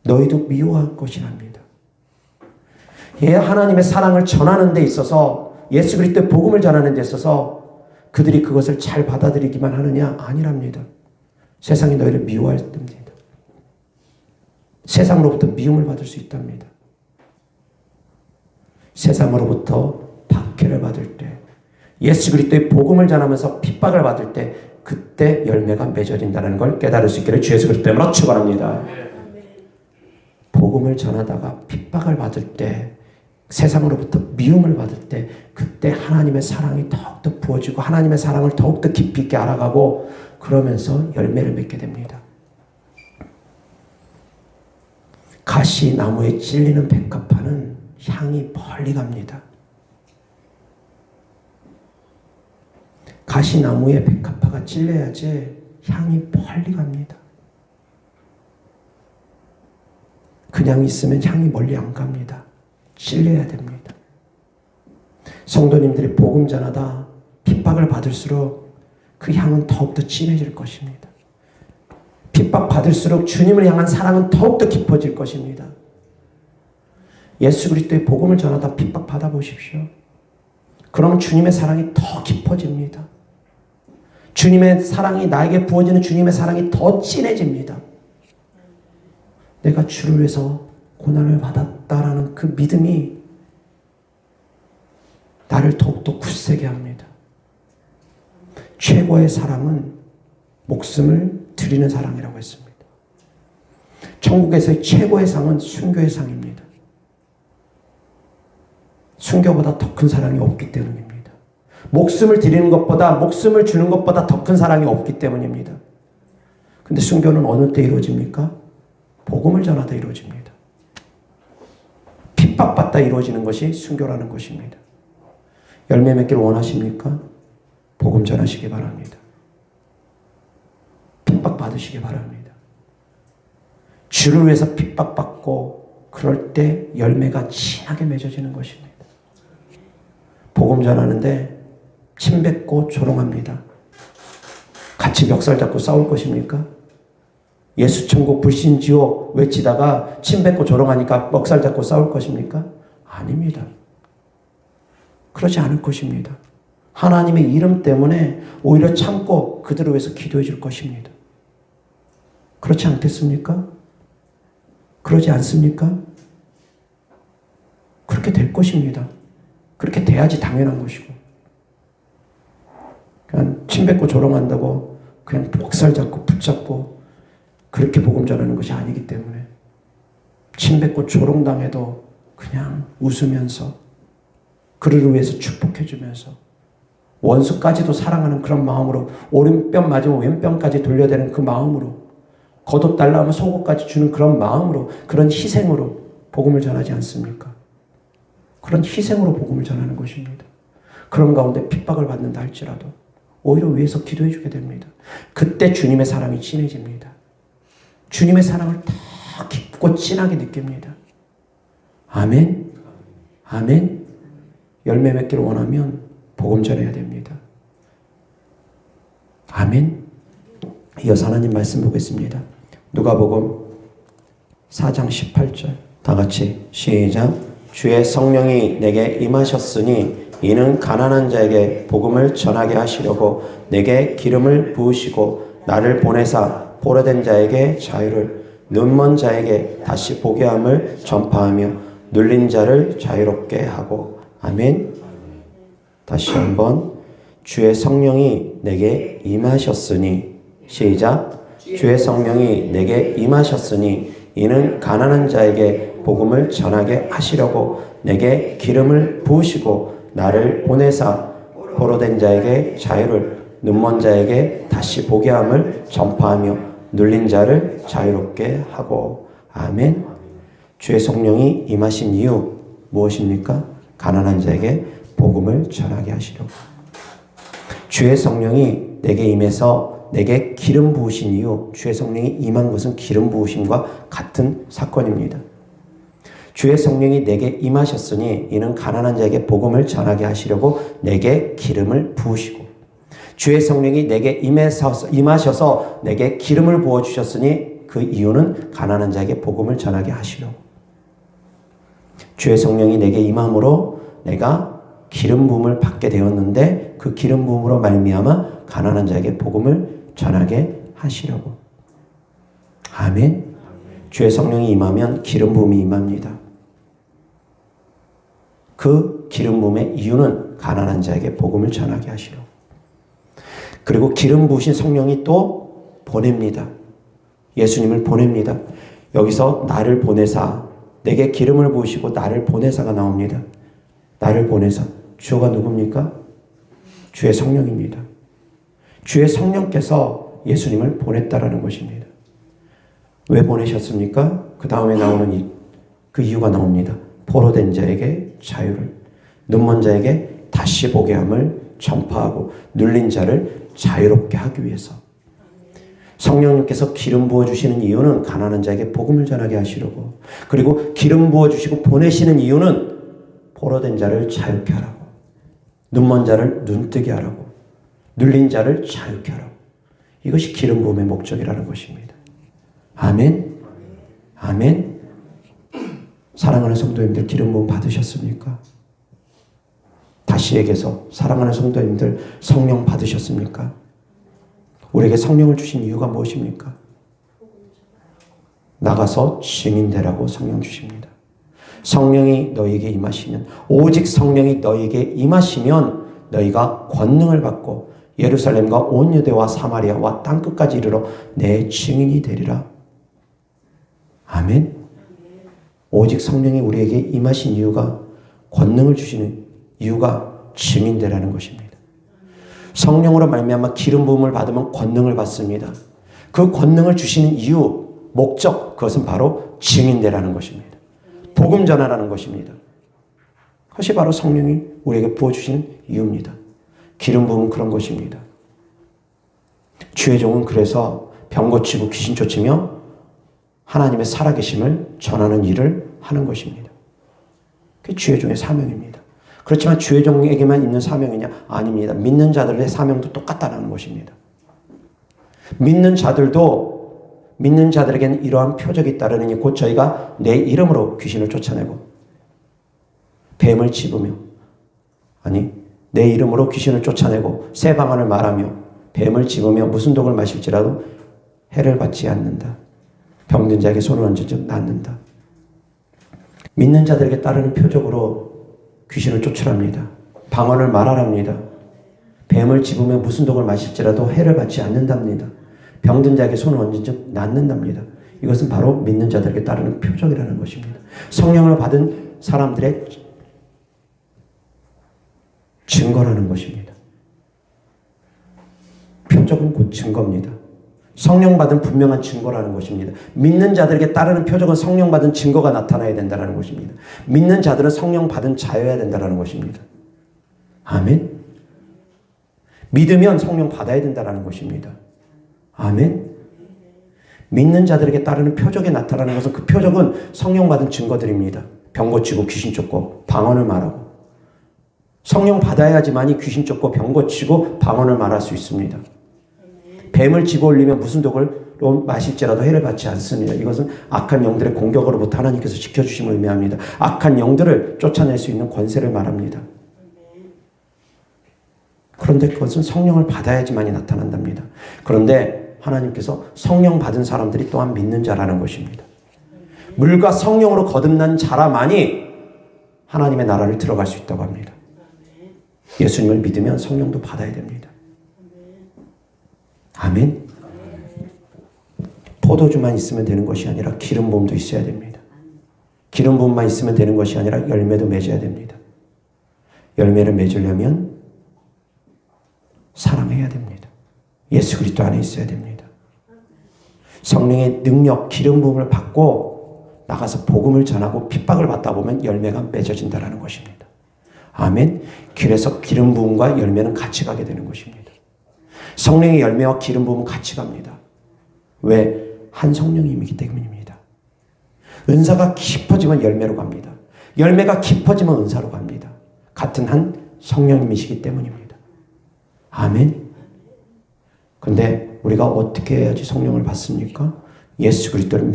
너희도 미워할 것이랍니다. 하나님의 사랑을 전하는 데 있어서 예수 그리스도의 복음을 전하는 데 있어서 그들이 그것을 잘 받아들이기만 하느냐? 아니랍니다. 세상이 너희를 미워할 겁니다. 세상으로부터 미움을 받을 수 있답니다. 세상으로부터 박해를 받을 때, 예수 그리스도의 복음을 전하면서 핍박을 받을 때 그때 열매가 맺어진다는 걸 깨달을 수 있기를 주 예수 그리스도 이름으로 축원합니다. 복음을 전하다가 핍박을 받을 때, 세상으로부터 미움을 받을 때 그때 하나님의 사랑이 더욱더 부어지고 하나님의 사랑을 더욱더 깊이 있게 알아가고 그러면서 열매를 맺게 됩니다. 가시나무에 찔리는 백합화는 향이 멀리 갑니다. 가시나무에 백합화가 찔려야지 향이 멀리 갑니다. 그냥 있으면 향이 멀리 안 갑니다. 찔려야 됩니다. 성도님들이 복음 전하다 핍박을 받을수록 그 향은 더욱더 진해질 것입니다. 핍박받을수록 주님을 향한 사랑은 더욱더 깊어질 것입니다. 예수 그리스도의 복음을 전하다 핍박받아 보십시오. 그러면 주님의 사랑이 더 깊어집니다. 주님의 사랑이 나에게 부어지는 주님의 사랑이 더 진해집니다. 내가 주를 위해서 고난을 받았다라는 그 믿음이 나를 더욱더 굳세게 합니다. 최고의 사랑은 목숨을 드리는 사랑이라고 했습니다. 천국에서의 최고의 상은 순교의 상입니다. 순교보다 더 큰 사랑이 없기 때문입니다. 목숨을 드리는 것보다, 목숨을 주는 것보다 더 큰 사랑이 없기 때문입니다. 근데 순교는 어느 때 이루어집니까? 복음을 전하다 이루어집니다. 핍박받다 이루어지는 것이 순교라는 것입니다. 열매 맺기를 원하십니까? 복음 전하시기 바랍니다. 핍박받으시기 바랍니다. 주를 위해서 핍박받고 그럴 때 열매가 진하게 맺어지는 것입니다. 복음 전하는데 침 뱉고 조롱합니다. 같이 멱살 잡고 싸울 것입니까? 예수 천국 불신 지옥 외치다가 침 뱉고 조롱하니까 멱살 잡고 싸울 것입니까? 아닙니다. 그러지 않을 것입니다. 하나님의 이름 때문에 오히려 참고 그들을 위해서 기도해 줄 것입니다. 그렇지 않겠습니까? 그러지 않습니까? 그렇게 될 것입니다. 그렇게 돼야지 당연한 것이고, 그냥 침 뱉고 조롱한다고 그냥 멱살 잡고 붙잡고 그렇게 복음 전하는 것이 아니기 때문에 침 뱉고 조롱당해도 그냥 웃으면서 그를 위해서 축복해 주면서 원수까지도 사랑하는 그런 마음으로, 오른뺨 맞으면 왼뺨까지 돌려대는 그 마음으로, 겉옷달라 하면 속옷까지 주는 그런 마음으로, 그런 희생으로 복음을 전하지 않습니까? 그런 희생으로 복음을 전하는 것입니다. 그런 가운데 핍박을 받는다 할지라도 오히려 위에서 기도해 주게 됩니다. 그때 주님의 사랑이 진해집니다. 주님의 사랑을 더 깊고 진하게 느낍니다. 아멘. 아멘. 열매 맺기를 원하면 복음 전해야 됩니다. 아멘. 이어서 하나님 말씀 보겠습니다. 누가복음 4장 18절 다 같이 시작. 주의 성령이 내게 임하셨으니 이는 가난한 자에게 복음을 전하게 하시려고 내게 기름을 부으시고 나를 보내사 포로된 자에게 자유를, 눈먼 자에게 다시 보게 함을 전파하며 눌린 자를 자유롭게 하고. 아멘. 다시 한번. 주의 성령이 내게 임하셨으니, 시작. 주의 성령이 내게 임하셨으니 이는 가난한 자에게 복음을 전하게 하시려고 내게 기름을 부으시고 나를 보내사 포로된 자에게 자유를, 눈먼 자에게 다시 보게 함을 전파하며 눌린 자를 자유롭게 하고. 아멘. 주의 성령이 임하신 이유 무엇입니까? 가난한 자에게 복음을 전하게 하시려고. 주의 성령이 내게 임해서 내게 기름 부으신 이유, 주의 성령이 임한 것은 기름 부으심과 같은 사건입니다. 주의 성령이 내게 임하셨으니 이는 가난한 자에게 복음을 전하게 하시려고 내게 기름을 부으시고, 주의 성령이 내게 임하셔서 내게 기름을 부어주셨으니 그 이유는 가난한 자에게 복음을 전하게 하시려고. 주의 성령이 내게 임함으로 내가 기름 부음을 받게 되었는데 그 기름 부음으로 말미암아 가난한 자에게 복음을 전하게 하시려고. 아멘. 주의 성령이 임하면 기름 부음이 임합니다. 그 기름 부음의 이유는 가난한 자에게 복음을 전하게 하시려고. 그리고 기름 부으신 성령이 또 보냅니다. 예수님을 보냅니다. 여기서 나를 보내사, 내게 기름을 부으시고 나를 보내사가 나옵니다. 나를 보내사. 주어가 누굽니까? 주의 성령입니다. 주의 성령께서 예수님을 보냈다라는 것입니다. 왜 보내셨습니까? 그 다음에 나오는 그 이유가 나옵니다. 포로된 자에게 자유를, 눈먼 자에게 다시 보게 함을 전파하고 눌린 자를 자유롭게 하기 위해서. 성령님께서 기름 부어주시는 이유는 가난한 자에게 복음을 전하게 하시려고, 그리고 기름 부어주시고 보내시는 이유는 포로된 자를 자유케 하라고, 눈먼 자를 눈뜨게 하라고, 눌린 자를 자유케 하라고. 이것이 기름 부음의 목적이라는 것입니다. 아멘. 아멘. 사랑하는 성도님들, 기름 부음 받으셨습니까? 다시 얘기해서 사랑하는 성도님들, 성령 받으셨습니까? 우리에게 성령을 주신 이유가 무엇입니까? 나가서 증인되라고 성령 주십니다. 성령이 너희에게 임하시면, 오직 성령이 너희에게 임하시면 너희가 권능을 받고 예루살렘과 온 유대와 사마리아와 땅끝까지 이르러 내 증인이 되리라. 아멘. 오직 성령이 우리에게 임하신 이유가, 권능을 주시는 이유가 증인되라는 것입니다. 성령으로 말미암아 기름 부음을 받으면 권능을 받습니다. 그 권능을 주시는 이유, 목적, 그것은 바로 증인되라는 것입니다. 복음 전하라는 것입니다. 그것이 바로 성령이 우리에게 부어주시는 이유입니다. 기름 부음은 그런 것입니다. 주의 종은 그래서 병 고치고 귀신 쫓으며 하나님의 살아계심을 전하는 일을 하는 것입니다. 그게 주의 종의 사명입니다. 그렇지만 주의 종에게만 있는 사명이냐? 아닙니다. 믿는 자들의 사명도 똑같다는 것입니다. 믿는 자들에게는 이러한 표적이 따르느니 곧 저희가 내 이름으로 귀신을 쫓아내고 뱀을 집으며 내 이름으로 귀신을 쫓아내고 새 방언을 말하며 뱀을 집으며 무슨 독을 마실지라도 해를 받지 않는다. 병든 자에게 손을 얹은 낫는다. 믿는 자들에게 따르는 표적으로 귀신을 쫓으랍니다. 방언을 말하랍니다. 뱀을 집으며 무슨 독을 마실지라도 해를 받지 않는답니다. 병든 자에게 손을 얹은 즉 낫는답니다. 이것은 바로 믿는 자들에게 따르는 표적이라는 것입니다. 성령을 받은 사람들의 증거라는 것입니다. 표적은 곧 증거입니다. 성령 받은 분명한 증거라는 것입니다. 믿는 자들에게 따르는 표적은 성령 받은 증거가 나타나야 된다는 것입니다. 믿는 자들은 성령 받은 자여야 된다는 것입니다. 아멘. 믿으면 성령 받아야 된다는 것입니다. 아멘. 믿는 자들에게 따르는 표적이 나타나는 것은 그 표적은 성령 받은 증거들입니다. 병 고치고 귀신 쫓고 방언을 말하고 성령 받아야지만이 귀신 쫓고 병 고치고 방언을 말할 수 있습니다. 뱀을 집어 올리며 무슨 독을 마실지라도 해를 받지 않습니다. 이것은 악한 영들의 공격으로부터 하나님께서 지켜주심을 의미합니다. 악한 영들을 쫓아낼 수 있는 권세를 말합니다. 그런데 그것은 성령을 받아야지만이 나타난답니다. 그런데 하나님께서 성령 받은 사람들이 또한 믿는 자라는 것입니다. 물과 성령으로 거듭난 자라만이 하나님의 나라를 들어갈 수 있다고 합니다. 예수님을 믿으면 성령도 받아야 됩니다. 아멘. 포도주만 있으면 되는 것이 아니라 기름 부음도 있어야 됩니다. 기름 부음만 있으면 되는 것이 아니라 열매도 맺어야 됩니다. 열매를 맺으려면 사랑해야 됩니다. 예수 그리스도 안에 있어야 됩니다. 성령의 능력, 기름 부음을 받고 나가서 복음을 전하고 핍박을 받다 보면 열매가 맺어진다는 것입니다. 아멘. 그래서 기름 부음과 열매는 같이 가게 되는 것입니다. 성령의 열매와 기름 부음은 같이 갑니다. 왜? 한 성령님이기 때문입니다. 은사가 깊어지면 열매로 갑니다. 열매가 깊어지면 은사로 갑니다. 같은 한 성령님이시기 때문입니다. 아멘. 근데 우리가 어떻게 해야지 성령을 받습니까? 예수 그리스도를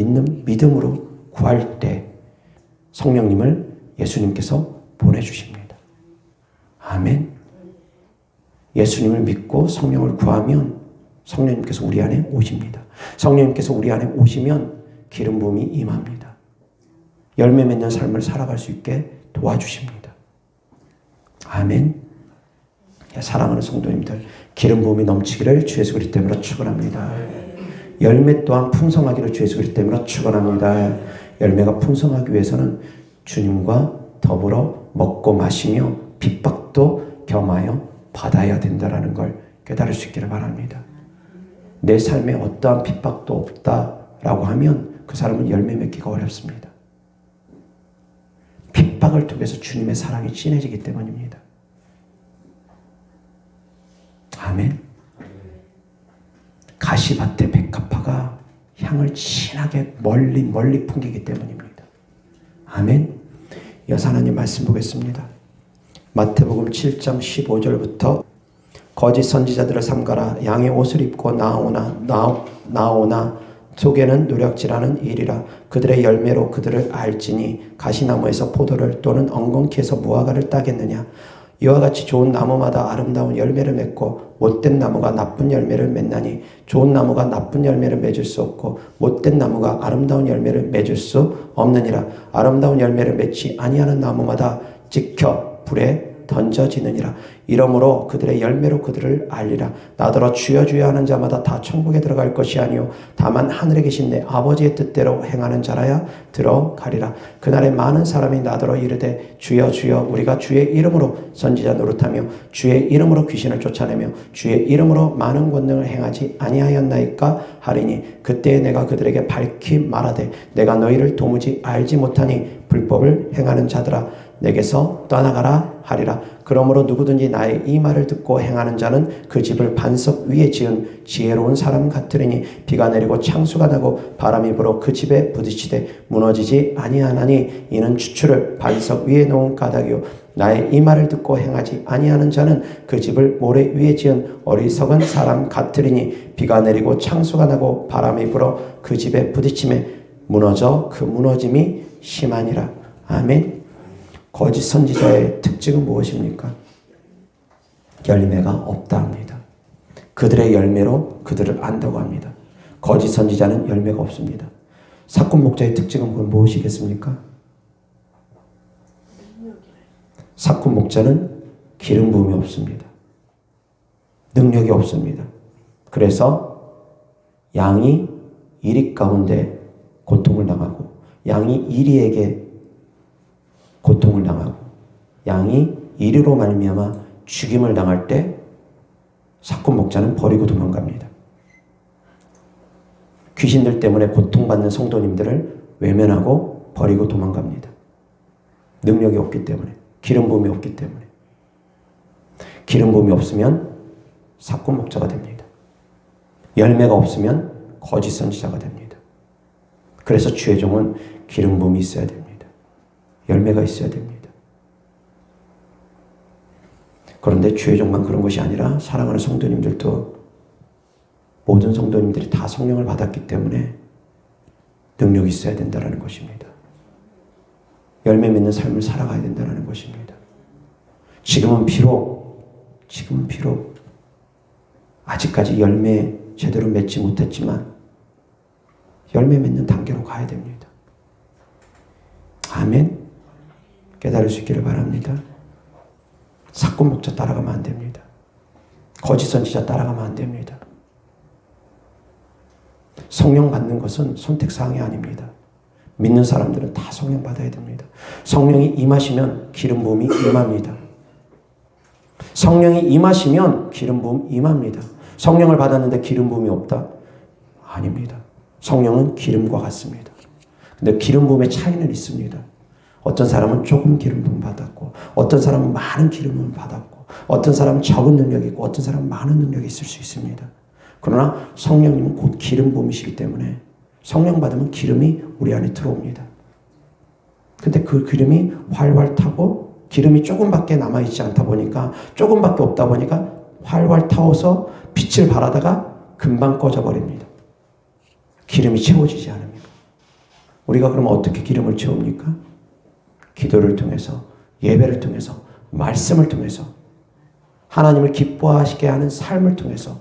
믿음으로 구할 때 성령님을 예수님께서 보내주십니다. 아멘. 예수님을 믿고 성령을 구하면 성령님께서 우리 안에 오십니다. 성령님께서 우리 안에 오시면 기름 부음이 임합니다. 열매 맺는 삶을 살아갈 수 있게 도와주십니다. 아멘. 사랑하는 성도님들, 기름 부음이 넘치기를 주 예수 그리스도 이름으로 축원합니다. 열매 또한 풍성하기를 주 예수 그리스도 이름으로 축원합니다. 열매가 풍성하기 위해서는 주님과 더불어 먹고 마시며 핍박도 겸하여 받아야 된다는 걸 깨달을 수 있기를 바랍니다. 내 삶에 어떠한 핍박도 없다라고 하면 그 사람은 열매 맺기가 어렵습니다. 핍박을 통해서 주님의 사랑이 진해지기 때문입니다. 아멘. 가시밭의 백합화가 향을 진하게 멀리 풍기기 때문입니다. 아멘. 여사 하나님 말씀 보겠습니다. 마태복음 7장 15절부터 거짓 선지자들을 삼가라. 양의 옷을 입고 나오나 속에는 노략질하는 일이라. 그들의 열매로 그들을 알지니 가시나무에서 포도를 또는 엉겅퀴에서 무화과를 따겠느냐. 이와 같이 좋은 나무마다 아름다운 열매를 맺고 못된 나무가 나쁜 열매를 맺나니 좋은 나무가 나쁜 열매를 맺을 수 없고 못된 나무가 아름다운 열매를 맺을 수 없느니라. 아름다운 열매를 맺지 아니하는 나무마다 지켜 불에 던져지느니라. 이러므로 그들의 열매로 그들을 알리라. 나더러 주여 주여 하는 자마다 다 천국에 들어갈 것이 아니요 다만 하늘에 계신 내 아버지의 뜻대로 행하는 자라야 들어가리라. 그날에 많은 사람이 나더러 이르되 주여 주여 우리가 주의 이름으로 선지자 노릇하며 주의 이름으로 귀신을 쫓아내며 주의 이름으로 많은 권능을 행하지 아니하였나이까 하리니 그때에 내가 그들에게 밝히 말하되 내가 너희를 도무지 알지 못하니 불법을 행하는 자들아 내게서 떠나가라 하리라. 그러므로 누구든지 나의 이 말을 듣고 행하는 자는 그 집을 반석 위에 지은 지혜로운 사람 같으리니 비가 내리고 창수가 나고 바람이 불어 그 집에 부딪히되 무너지지 아니하나니 이는 추출을 반석 위에 놓은 까닭이요 나의 이 말을 듣고 행하지 아니하는 자는 그 집을 모래 위에 지은 어리석은 사람 같으리니 비가 내리고 창수가 나고 바람이 불어 그 집에 부딪히매 무너져 그 무너짐이 심하니라. 아멘. 거짓 선지자의 특징은 무엇입니까? 열매가 없다 합니다. 그들의 열매로 그들을 안다고 합니다. 거짓 선지자는 열매가 없습니다. 사꾼 목자의 특징은 무엇이겠습니까? 사꾼 목자는 기름 부음이 없습니다. 능력이 없습니다. 그래서 양이 이리 가운데 고통을 당하고 양이 이리에게 고통을 당하고 양이 이리로 말미암아 죽임을 당할 때 사꾼 목자는 버리고 도망갑니다. 귀신들 때문에 고통받는 성도님들을 외면하고 버리고 도망갑니다. 능력이 없기 때문에, 기름 부음이 없기 때문에. 기름 부음이 없으면 사꾼 목자가 됩니다. 열매가 없으면 거짓 선지자가 됩니다. 그래서 주의 종은 기름 부음이 있어야 됩니다. 열매가 있어야 됩니다. 그런데 주의 종만 그런 것이 아니라 사랑하는 성도님들도 모든 성도님들이 다 성령을 받았기 때문에 능력이 있어야 된다는 것입니다. 열매 맺는 삶을 살아가야 된다는 것입니다. 지금은 비록 아직까지 열매 제대로 맺지 못했지만 열매 맺는 단계로 가야 됩니다. 아멘. 깨달을 수 있기를 바랍니다. 사꾼 목자 따라가면 안 됩니다. 거짓 선지자 따라가면 안 됩니다. 성령 받는 것은 선택사항이 아닙니다. 믿는 사람들은 다 성령 받아야 됩니다. 성령이 임하시면 기름 부음이 임합니다. 성령이 임하시면 기름 부음 임합니다. 성령을 받았는데 기름 부음이 없다? 아닙니다. 성령은 기름과 같습니다. 근데 기름 부음의 차이는 있습니다. 어떤 사람은 조금 기름 부음 받았고 어떤 사람은 많은 기름 부음 받았고 어떤 사람은 적은 능력이 있고 어떤 사람은 많은 능력이 있을 수 있습니다. 그러나 성령님은 곧 기름 부음이시기 때문에 성령 받으면 기름이 우리 안에 들어옵니다. 근데 그 기름이 활활 타고 기름이 조금밖에 남아있지 않다 보니까 조금밖에 없다 보니까 활활 타워서 빛을 발하다가 금방 꺼져버립니다. 기름이 채워지지 않습니다. 우리가 그러면 어떻게 기름을 채웁니까? 기도를 통해서, 예배를 통해서, 말씀을 통해서, 하나님을 기뻐하시게 하는 삶을 통해서,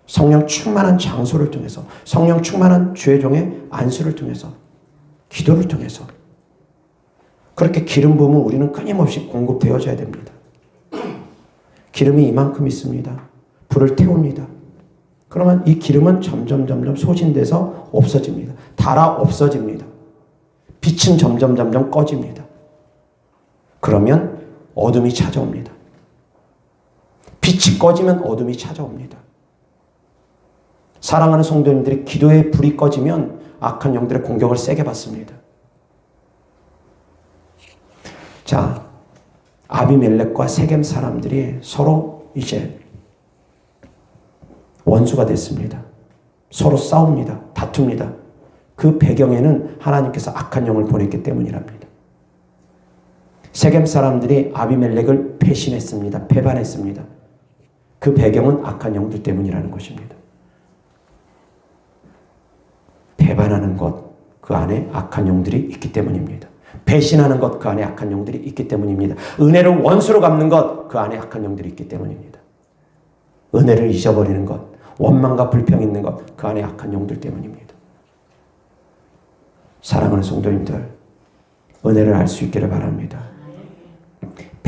성령 충만한 장소를 통해서, 성령 충만한 주의 종의 안수를 통해서, 기도를 통해서 그렇게 기름 부음은 우리는 끊임없이 공급되어져야 됩니다. 기름이 이만큼 있습니다. 불을 태웁니다. 그러면 이 기름은 점점 소진돼서 없어집니다. 닳아 없어집니다. 빛은 점점 꺼집니다. 그러면 어둠이 찾아옵니다. 빛이 꺼지면 어둠이 찾아옵니다. 사랑하는 성도님들이 기도의 불이 꺼지면 악한 영들의 공격을 세게 받습니다. 자, 아비멜렉과 세겜 사람들이 서로 이제 원수가 됐습니다. 서로 싸웁니다. 다툽니다. 그 배경에는 하나님께서 악한 영을 보냈기 때문이랍니다. 세겜 사람들이 아비멜렉을 배신했습니다. 배반했습니다. 그 배경은 악한 영들 때문이라는 것입니다. 배반하는 것, 그 안에 악한 영들이 있기 때문입니다. 배신하는 것, 그 안에 악한 영들이 있기 때문입니다. 은혜를 원수로 갚는 것, 그 안에 악한 영들이 있기 때문입니다. 은혜를 잊어버리는 것, 원망과 불평이 있는 것, 그 안에 악한 영들 때문입니다. 사랑하는 성도님들, 은혜를 알 수 있기를 바랍니다.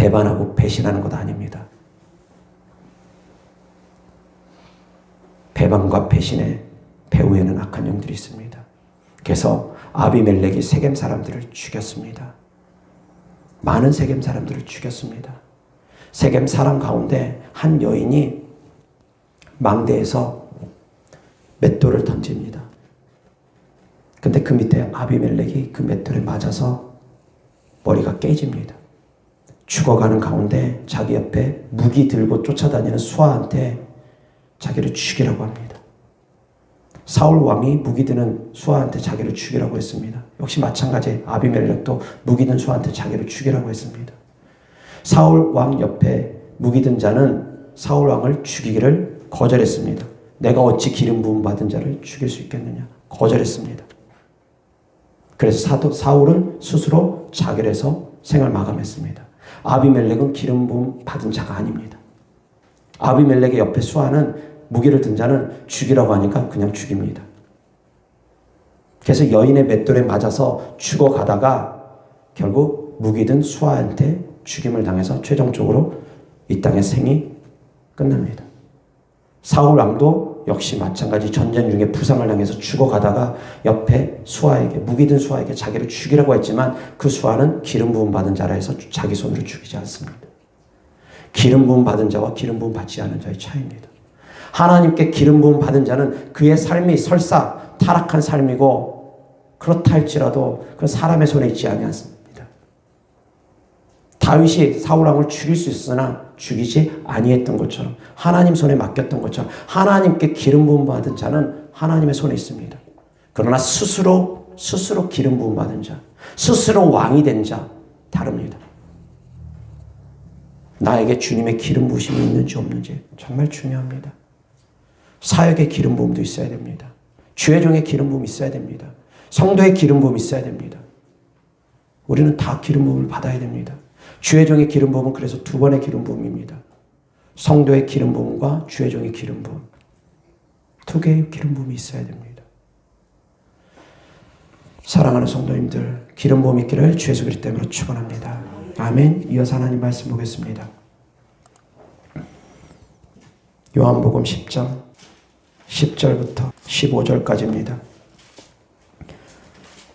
배반하고 배신하는 것 아닙니다. 배반과 배신의 배후에는 악한 영들이 있습니다. 그래서 아비멜렉이 세겜 사람들을 죽였습니다. 많은 세겜 사람들을 죽였습니다. 세겜 사람 가운데 한 여인이 망대에서 맷돌을 던집니다. 근데 그 밑에 아비멜렉이 그 맷돌에 맞아서 머리가 깨집니다. 죽어가는 가운데 자기 옆에 무기 들고 쫓아다니는 수하한테 자기를 죽이라고 합니다. 사울 왕이 무기 드는 수하한테 자기를 죽이라고 했습니다. 역시 마찬가지 아비멜렉도 무기 든 수하한테 자기를 죽이라고 했습니다. 사울 왕 옆에 무기 든 자는 사울 왕을 죽이기를 거절했습니다. 내가 어찌 기름 부음 받은 자를 죽일 수 있겠느냐? 거절했습니다. 그래서 사울은 스스로 자결해서 생을 마감했습니다. 아비멜렉은 기름 부음 받은 자가 아닙니다. 아비멜렉의 옆에 수하는 무기를 든 자는 죽이라고 하니까 그냥 죽입니다. 그래서 여인의 맷돌에 맞아서 죽어가다가 결국 무기 든 수하한테 죽임을 당해서 최종적으로 이 땅의 생이 끝납니다. 사울 왕도 역시 마찬가지 전쟁 중에 부상을 당해서 죽어가다가 옆에 수하에게 무기 든 수하에게 자기를 죽이라고 했지만 그 수하는 기름 부음 받은 자라 해서 자기 손으로 죽이지 않습니다. 기름 부음 받은 자와 기름 부음 받지 않은 자의 차이입니다. 하나님께 기름 부음 받은 자는 그의 삶이 설사 타락한 삶이고 그렇다 할지라도 그 사람의 손에 있지 아니하십니다. 다윗이 사울 왕을 죽일 수 있으나 죽이지 아니했던 것처럼 하나님 손에 맡겼던 것처럼 하나님께 기름 부음 받은 자는 하나님의 손에 있습니다. 그러나 스스로 기름 부음 받은 자, 스스로 왕이 된 자 다릅니다. 나에게 주님의 기름 부으심이 있는지 없는지 정말 중요합니다. 사역의 기름 부음도 있어야 됩니다. 주의 종의 기름 부음이 있어야 됩니다. 성도의 기름 부음이 있어야 됩니다. 우리는 다 기름 부음을 받아야 됩니다. 주의 종의 기름 부음은 그래서 두 번의 기름 부음입니다. 성도의 기름 부음과 주의 종의 기름 부음. 두 개의 기름 부음이 있어야 됩니다. 사랑하는 성도님들, 기름 부음 있기를 주 예수 그리스도 이름으로 축원합니다. 아멘. 이어서 하나님 말씀 보겠습니다. 요한복음 10장 10절부터 15절까지입니다.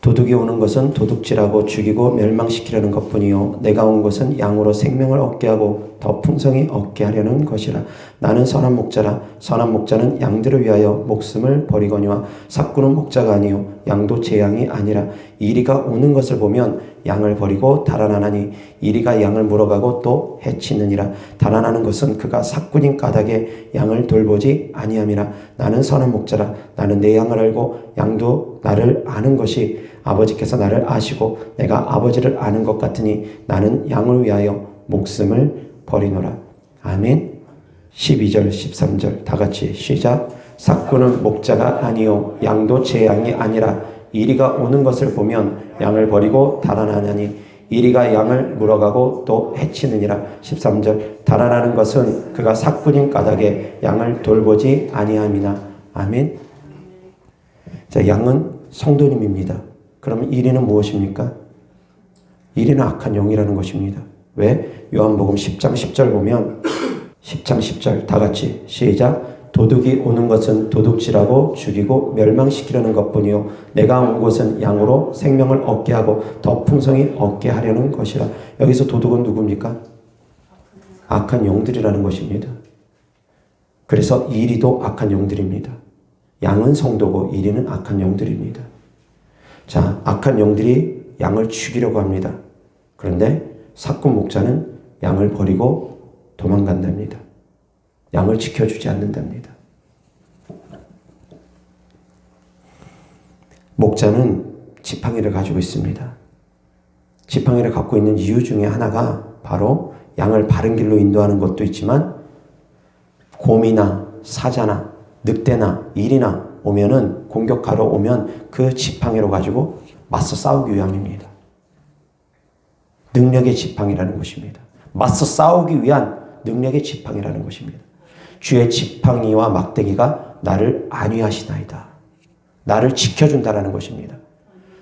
도둑이 오는 것은 도둑질하고 죽이고 멸망시키려는 것뿐이요 내가 온 것은 양으로 생명을 얻게 하고 더 풍성히 얻게 하려는 것이라. 나는 선한 목자라. 선한 목자는 양들을 위하여 목숨을 버리거니와 삭구는 목자가 아니요 양도 제 양이 아니라. 이리가 오는 것을 보면 양을 버리고 달아나나니 이리가 양을 물어가고 또 해치느니라. 달아나는 것은 그가 삭군인 까닭에 양을 돌보지 아니함이라. 나는 선한 목자라. 나는 내 양을 알고 양도 나를 아는 것이 아버지께서 나를 아시고 내가 아버지를 아는 것 같으니 나는 양을 위하여 목숨을 버리노라. 아멘. 12절 13절 다 같이 시작. 삭구는 목자가 아니요 양도 제 양이 아니라. 이리가 오는 것을 보면 양을 버리고 달아나느니 이리가 양을 물어가고 또 해치느니라. 13절 달아나는 것은 그가 삭군인 까닭에 양을 돌보지 아니함이나. 아멘. 자, 양은 성도님입니다. 그러면 이리는 무엇입니까? 이리는 악한 영이라는 것입니다. 왜? 요한복음 10장 10절 보면 10장 10절 다 같이 시작. 도둑이 오는 것은 도둑질하고 죽이고 멸망시키려는 것뿐이요 내가 온 것은 양으로 생명을 얻게 하고 더 풍성히 얻게 하려는 것이라. 여기서 도둑은 누굽니까? 악한 영들이라는 것입니다. 그래서 이리도 악한 영들입니다. 양은 성도고 이리는 악한 영들입니다. 자, 악한 영들이 양을 죽이려고 합니다. 그런데 삭군 목자는 양을 버리고 도망간답니다. 양을 지켜주지 않는답니다. 목자는 지팡이를 가지고 있습니다. 지팡이를 갖고 있는 이유 중에 하나가 바로 양을 바른 길로 인도하는 것도 있지만 곰이나 사자나 늑대나 일이나 오면은 공격하러 오면 그 지팡이로 가지고 맞서 싸우기 위함입니다. 능력의 지팡이라는 것입니다. 맞서 싸우기 위한 능력의 지팡이라는 것입니다. 주의 지팡이와 막대기가 나를 안위하시나이다. 나를 지켜준다라는 것입니다.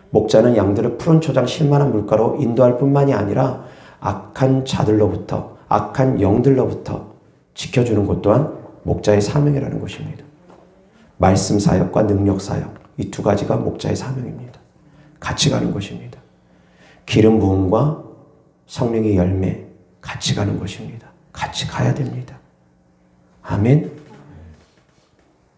목자는 양들을 푸른 초장 실만한 물가로 인도할 뿐만이 아니라 악한 자들로부터, 악한 영들로부터 지켜주는 것 또한 목자의 사명이라는 것입니다. 말씀 사역과 능력 사역, 이 두 가지가 목자의 사명입니다. 같이 가는 것입니다. 기름 부음과 성령의 열매 같이 가는 것입니다. 같이 가야 됩니다. 아멘.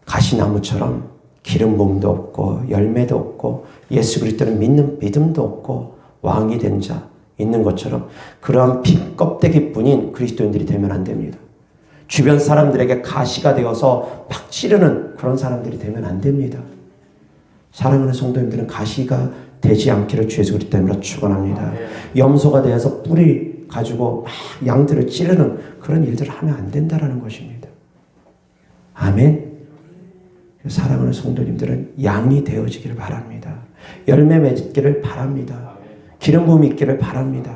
가시나무처럼 기름 부음도 없고 열매도 없고 예수 그리스도를 믿는 믿음도 없고 왕이 된 자 있는 것처럼 그러한 피 껍데기뿐인 그리스도인들이 되면 안 됩니다. 주변 사람들에게 가시가 되어서 막 찌르는 그런 사람들이 되면 안 됩니다. 사랑하는 성도님들은 가시가 되지 않기를 주 예수 그리스도 이름으로 축원합니다. 염소가 되어서 뿌리 가지고 막 양들을 찌르는 그런 일들을 하면 안 된다라는 것입니다. 아멘. 사랑하는 성도님들은 양이 되어지기를 바랍니다. 열매 맺기를 바랍니다. 기름 부음이 있기를 바랍니다.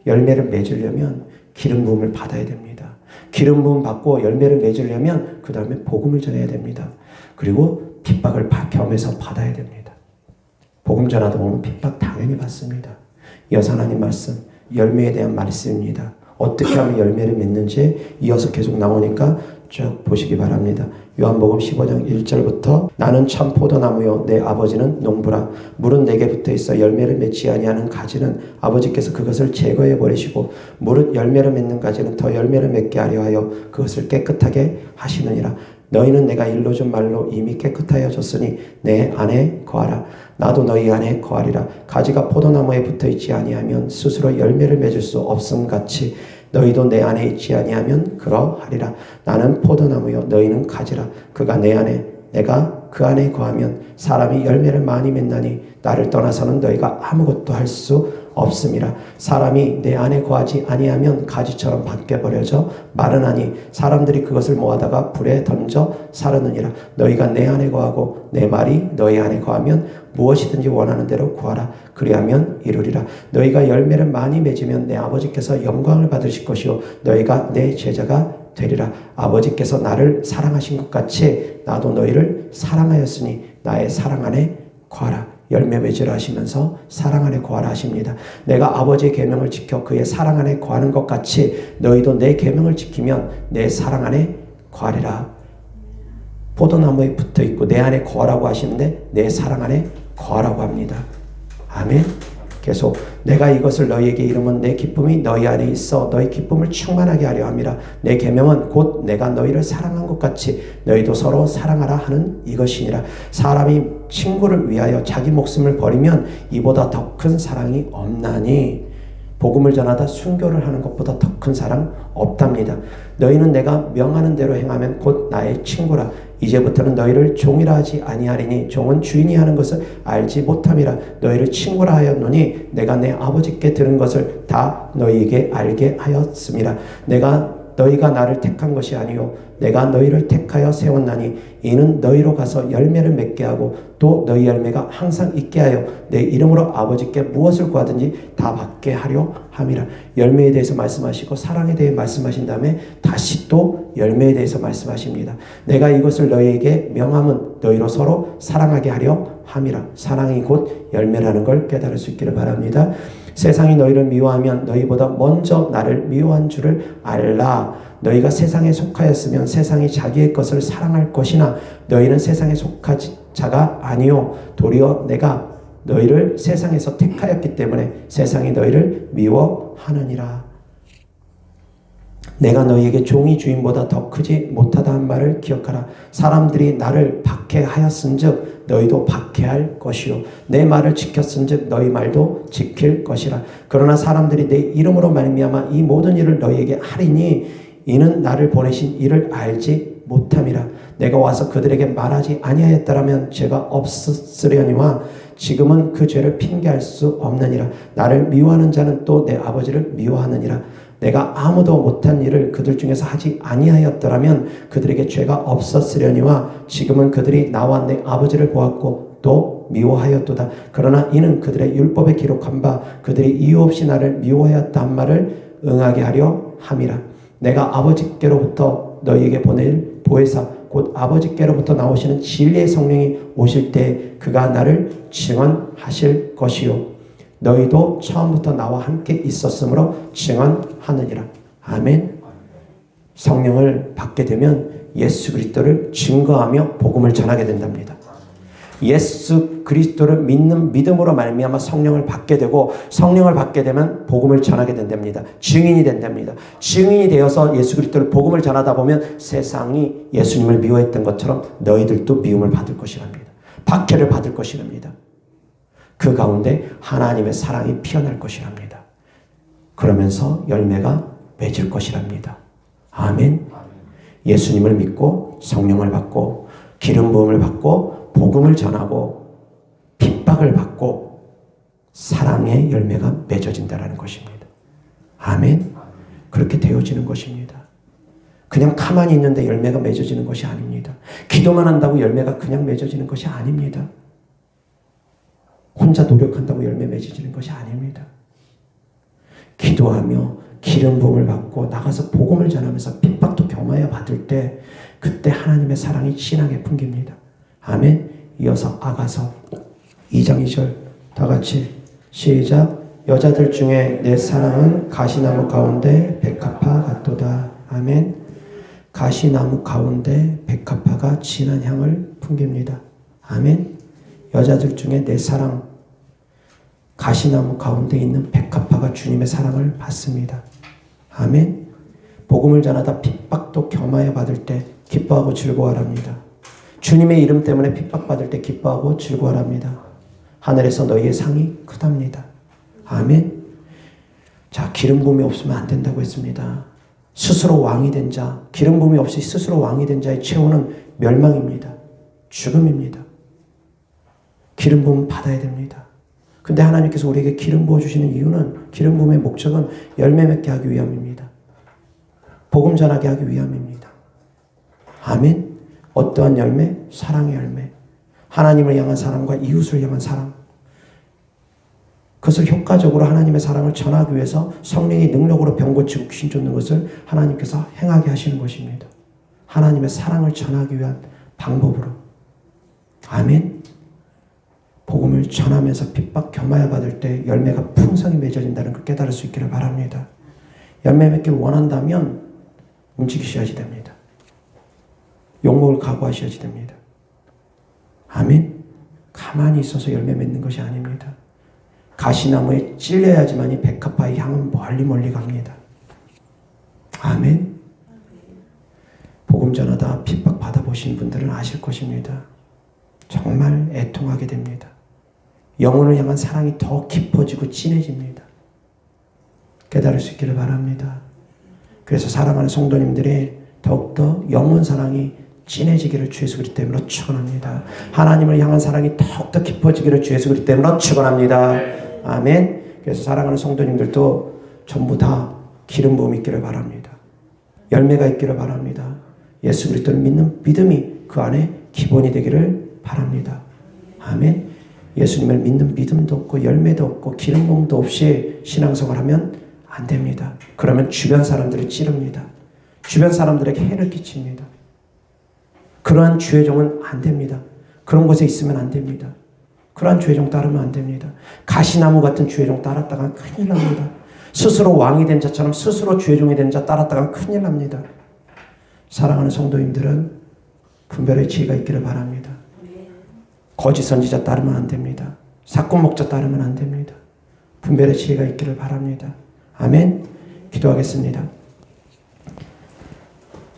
열매를 맺으려면 기름 부음을 받아야 됩니다. 기름 부음 받고 열매를 맺으려면 그 다음에 복음을 전해야 됩니다. 그리고 핍박을 겸해서 받아야 됩니다. 복음 전하다 보면 핍박 당연히 받습니다. 이어서 하나님 말씀, 열매에 대한 말씀입니다. 어떻게 하면 열매를 맺는지 이어서 계속 나오니까 쭉 보시기 바랍니다. 요한복음 15장 1절부터 나는 참 포도나무요 내 아버지는 농부라. 물은 내게 붙어있어 열매를 맺지 아니하는 가지는 아버지께서 그것을 제거해 버리시고 무릇 열매를 맺는 가지는 더 열매를 맺게 하려 하여 그것을 깨끗하게 하시느니라. 너희는 내가 일러 준 말로 이미 깨끗하여졌으니 내 안에 거하라. 나도 너희 안에 거하리라. 가지가 포도나무에 붙어있지 아니하면 스스로 열매를 맺을 수 없음 같이 너희도 내 안에 있지 아니하면 그러하리라. 나는 포도나무요 너희는 가지라. 그가 내 안에 내가 그 안에 거하면 사람이 열매를 많이 맺나니 나를 떠나서는 너희가 아무것도 할 수 없음이라. 사람이 내 안에 거하지 아니하면 가지처럼 밖에 버려져 마르나니 사람들이 그것을 모아다가 불에 던져 사르느니라. 너희가 내 안에 거하고 내 말이 너희 안에 거하면 무엇이든지 원하는 대로 구하라. 그리하면 이루리라. 너희가 열매를 많이 맺으면 내 아버지께서 영광을 받으실 것이요 너희가 내 제자가 되리라. 아버지께서 나를 사랑하신 것 같이 나도 너희를 사랑하였으니 나의 사랑 안에 거하라. 열매 맺으라 하시면서 사랑 안에 거하라 하십니다. 내가 아버지의 계명을 지켜 그의 사랑 안에 거하는 것 같이 너희도 내 계명을 지키면 내 사랑 안에 거하리라. 포도나무에 붙어있고 내 안에 거하라고 하시는데 내 사랑 안에 거하라고 합니다. 아멘. 계속 내가 이것을 너희에게 이르면 내 기쁨이 너희 안에 있어 너희 기쁨을 충만하게 하려 함이라. 내 계명은 곧 내가 너희를 사랑한 것 같이 너희도 서로 사랑하라 하는 이것이니라. 사람이 친구를 위하여 자기 목숨을 버리면 이보다 더 큰 사랑이 없나니 복음을 전하다 순교를 하는 것보다 더 큰 사랑 없답니다. 너희는 내가 명하는 대로 행하면 곧 나의 친구라. 이제부터는 너희를 종이라 하지 아니하리니 종은 주인이 하는 것을 알지 못함이라. 너희를 친구라 하였노니 내가 내 아버지께 들은 것을 다 너희에게 알게 하였음이라. 너희가 나를 택한 것이 아니요 내가 너희를 택하여 세웠나니 이는 너희로 가서 열매를 맺게 하고 또 너희 열매가 항상 있게 하여 내 이름으로 아버지께 무엇을 구하든지 다 받게 하려 함이라. 열매에 대해서 말씀하시고 사랑에 대해 말씀하신 다음에 다시 또 열매에 대해서 말씀하십니다. 내가 이것을 너희에게 명함은 너희로 서로 사랑하게 하려 함이라. 사랑이 곧 열매라는 걸 깨달을 수 있기를 바랍니다. 세상이 너희를 미워하면 너희보다 먼저 나를 미워한 줄을 알라. 너희가 세상에 속하였으면 세상이 자기의 것을 사랑할 것이나 너희는 세상에 속하지 자가 아니요 도리어 내가 너희를 세상에서 택하였기 때문에 세상이 너희를 미워하느니라. 내가 너희에게 종이 주인보다 더 크지 못하다 한 말을 기억하라. 사람들이 나를 박해하였은즉 너희도 박해할 것이요 내 말을 지켰은즉 너희 말도 지킬 것이라. 그러나 사람들이 내 이름으로 말미암아 이 모든 일을 너희에게 하리니 이는 나를 보내신 이를 알지 못함이라. 내가 와서 그들에게 말하지 아니하였더라면 죄가 없었으려니와 지금은 그 죄를 핑계할 수 없느니라. 나를 미워하는 자는 또 내 아버지를 미워하느니라. 내가 아무도 못한 일을 그들 중에서 하지 아니하였더라면 그들에게 죄가 없었으려니와 지금은 그들이 나와 내 아버지를 보았고 또 미워하였도다. 그러나 이는 그들의 율법에 기록한 바 그들이 이유 없이 나를 미워하였다 한 말을 응하게 하려 함이라. 내가 아버지께로부터 너희에게 보낼 보혜사 곧 아버지께로부터 나오시는 진리의 성령이 오실 때 그가 나를 증언하실 것이요 너희도 처음부터 나와 함께 있었으므로 증언하느니라. 아멘. 성령을 받게 되면 예수 그리스도를 증거하며 복음을 전하게 된답니다. 예수 그리스도를 믿는 믿음으로 말미암아 성령을 받게 되고, 성령을 받게 되면 복음을 전하게 된답니다. 증인이 된답니다. 증인이 되어서 예수 그리스도를 복음을 전하다 보면 세상이 예수님을 미워했던 것처럼 너희들도 미움을 받을 것이랍니다. 박해를 받을 것이랍니다. 그 가운데 하나님의 사랑이 피어날 것이랍니다. 그러면서 열매가 맺을 것이랍니다. 아멘. 예수님을 믿고 성령을 받고 기름 부음을 받고 복음을 전하고 핍박을 받고 사랑의 열매가 맺어진다는 것입니다. 아멘. 그렇게 되어지는 것입니다. 그냥 가만히 있는데 열매가 맺어지는 것이 아닙니다. 기도만 한다고 열매가 그냥 맺어지는 것이 아닙니다. 혼자 노력한다고 열매 맺어지는 것이 아닙니다. 기도하며 기름 부음을 받고 나가서 복음을 전하면서 핍박도 겸하여 받을 때 그때 하나님의 사랑이 진하게 풍깁니다. 아멘. 이어서 아가서 2장 2절 다 같이 시작. 여자들 중에 내 사랑은 가시나무 가운데 백합화 같도다. 아멘. 가시나무 가운데 백합화가 진한 향을 풍깁니다. 아멘. 여자들 중에 내 사랑, 가시나무 가운데 있는 백합화가 주님의 사랑을 받습니다. 아멘. 복음을 전하다 핍박도 겸하여 받을 때 기뻐하고 즐거워하랍니다. 주님의 이름 때문에 핍박받을 때 기뻐하고 즐거워하랍니다. 하늘에서 너희의 상이 크답니다. 아멘. 자, 기름 부음이 없으면 안 된다고 했습니다. 스스로 왕이 된 자, 기름 부음이 없이 스스로 왕이 된 자의 최후는 멸망입니다. 죽음입니다. 기름 부음 받아야 됩니다. 근데 하나님께서 우리에게 기름 부어주시는 이유는, 기름 부음의 목적은 열매 맺게 하기 위함입니다. 복음 전하게 하기 위함입니다. 아멘. 어떠한 열매? 사랑의 열매. 하나님을 향한 사랑과 이웃을 향한 사랑. 그것을 효과적으로 하나님의 사랑을 전하기 위해서 성령이 능력으로 병 고치고 귀신 쫓는 것을 하나님께서 행하게 하시는 것입니다. 하나님의 사랑을 전하기 위한 방법으로. 아멘. 복음을 전하면서 핍박 겸하여 받을 때 열매가 풍성히 맺어진다는 걸 깨달을 수 있기를 바랍니다. 열매 맺기를 원한다면 움직이셔야지 됩니다. 욕먹을 각오하셔야지 됩니다. 아멘. 가만히 있어서 열매 맺는 것이 아닙니다. 가시나무에 찔려야지만 이 백합화의 향은 멀리 멀리 갑니다. 아멘. 복음 전하다 핍박 받아보신 분들은 아실 것입니다. 정말 애통하게 됩니다. 영혼을 향한 사랑이 더 깊어지고 진해집니다. 깨달을 수 있기를 바랍니다. 그래서 사랑하는 성도님들이 더욱더 영혼 사랑이 진해지기를 주 예수 그리스도 이름으로 축원합니다. 하나님을 향한 사랑이 더욱더 깊어지기를 주 예수 그리스도 이름으로 축원합니다. 아멘. 그래서 사랑하는 성도님들도 전부 다 기름 부음이 있기를 바랍니다. 열매가 있기를 바랍니다. 예수 그리스도를 믿는 믿음이 그 안에 기본이 되기를 바랍니다. 아멘. 예수님을 믿는 믿음도 없고 열매도 없고 기름 부음도 없이 신앙생활하면 안 됩니다. 그러면 주변 사람들이 찌릅니다. 주변 사람들에게 해를 끼칩니다. 그러한 주의종은 안 됩니다. 그런 곳에 있으면 안 됩니다. 그러한 주의종 따르면 안 됩니다. 가시나무 같은 주의종 따랐다가 큰일 납니다. 스스로 왕이 된 자처럼 스스로 주의종이 된 자 따랐다가 큰일 납니다. 사랑하는 성도님들은 분별의 지혜가 있기를 바랍니다. 거짓 선지자 따르면 안 됩니다. 사건 목자 따르면 안 됩니다. 분별의 지혜가 있기를 바랍니다. 아멘. 기도하겠습니다.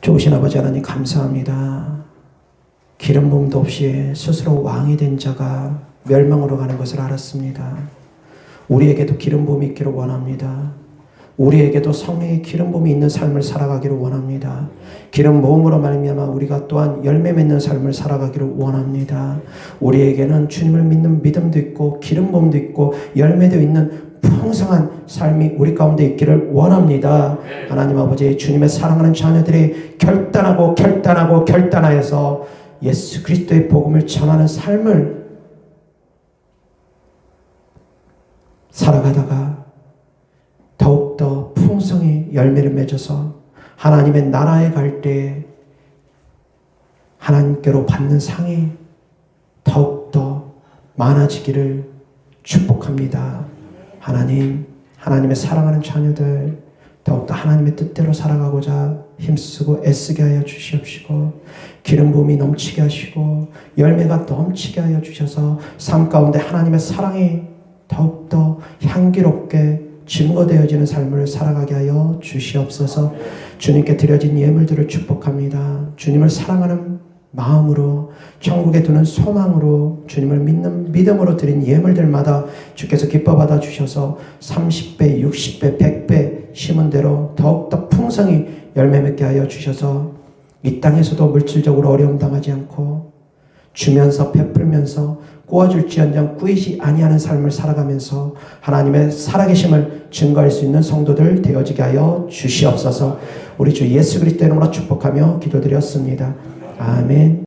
좋으신 아버지 하나님 감사합니다. 기름 부음도 없이 스스로 왕이 된 자가 멸망으로 가는 것을 알았습니다. 우리에게도 기름 부음이 있기를 원합니다. 우리에게도 성령의 기름 부음이 있는 삶을 살아가기를 원합니다. 기름 부음으로 말미암아 우리가 또한 열매 맺는 삶을 살아가기를 원합니다. 우리에게는 주님을 믿는 믿음도 있고 기름 부음도 있고 열매도 있는 풍성한 삶이 우리 가운데 있기를 원합니다. 하나님 아버지, 주님의 사랑하는 자녀들이 결단하여서 예수 그리스도의 복음을 전하는 삶을 살아가다가 더욱더 풍성히 열매를 맺어서 하나님의 나라에 갈 때 하나님께로 받는 상이 더욱더 많아지기를 축복합니다. 하나님, 하나님의 사랑하는 자녀들 더욱더 하나님의 뜻대로 살아가고자 힘쓰고 애쓰게 하여 주시옵시고 기름 부음이 넘치게 하시고 열매가 넘치게 하여 주셔서 삶 가운데 하나님의 사랑이 더욱더 향기롭게 증거되어지는 삶을 살아가게 하여 주시옵소서. 주님께 드려진 예물들을 축복합니다. 주님을 사랑하는 마음으로 천국에 두는 소망으로 주님을 믿는 믿음으로 드린 예물들마다 주께서 기뻐 받아 주셔서 30배, 60배, 100배 심은 대로 더욱더 풍성히 열매 맺게 하여 주셔서 이 땅에서도 물질적으로 어려움 당하지 않고 주면서 베풀면서 꾸어줄지언정 꾸이지 아니하는 삶을 살아가면서 하나님의 살아계심을 증거할 수 있는 성도들 되어지게 하여 주시옵소서. 우리 주 예수 그리스도 이름으로 축복하며 기도드렸습니다. 아멘.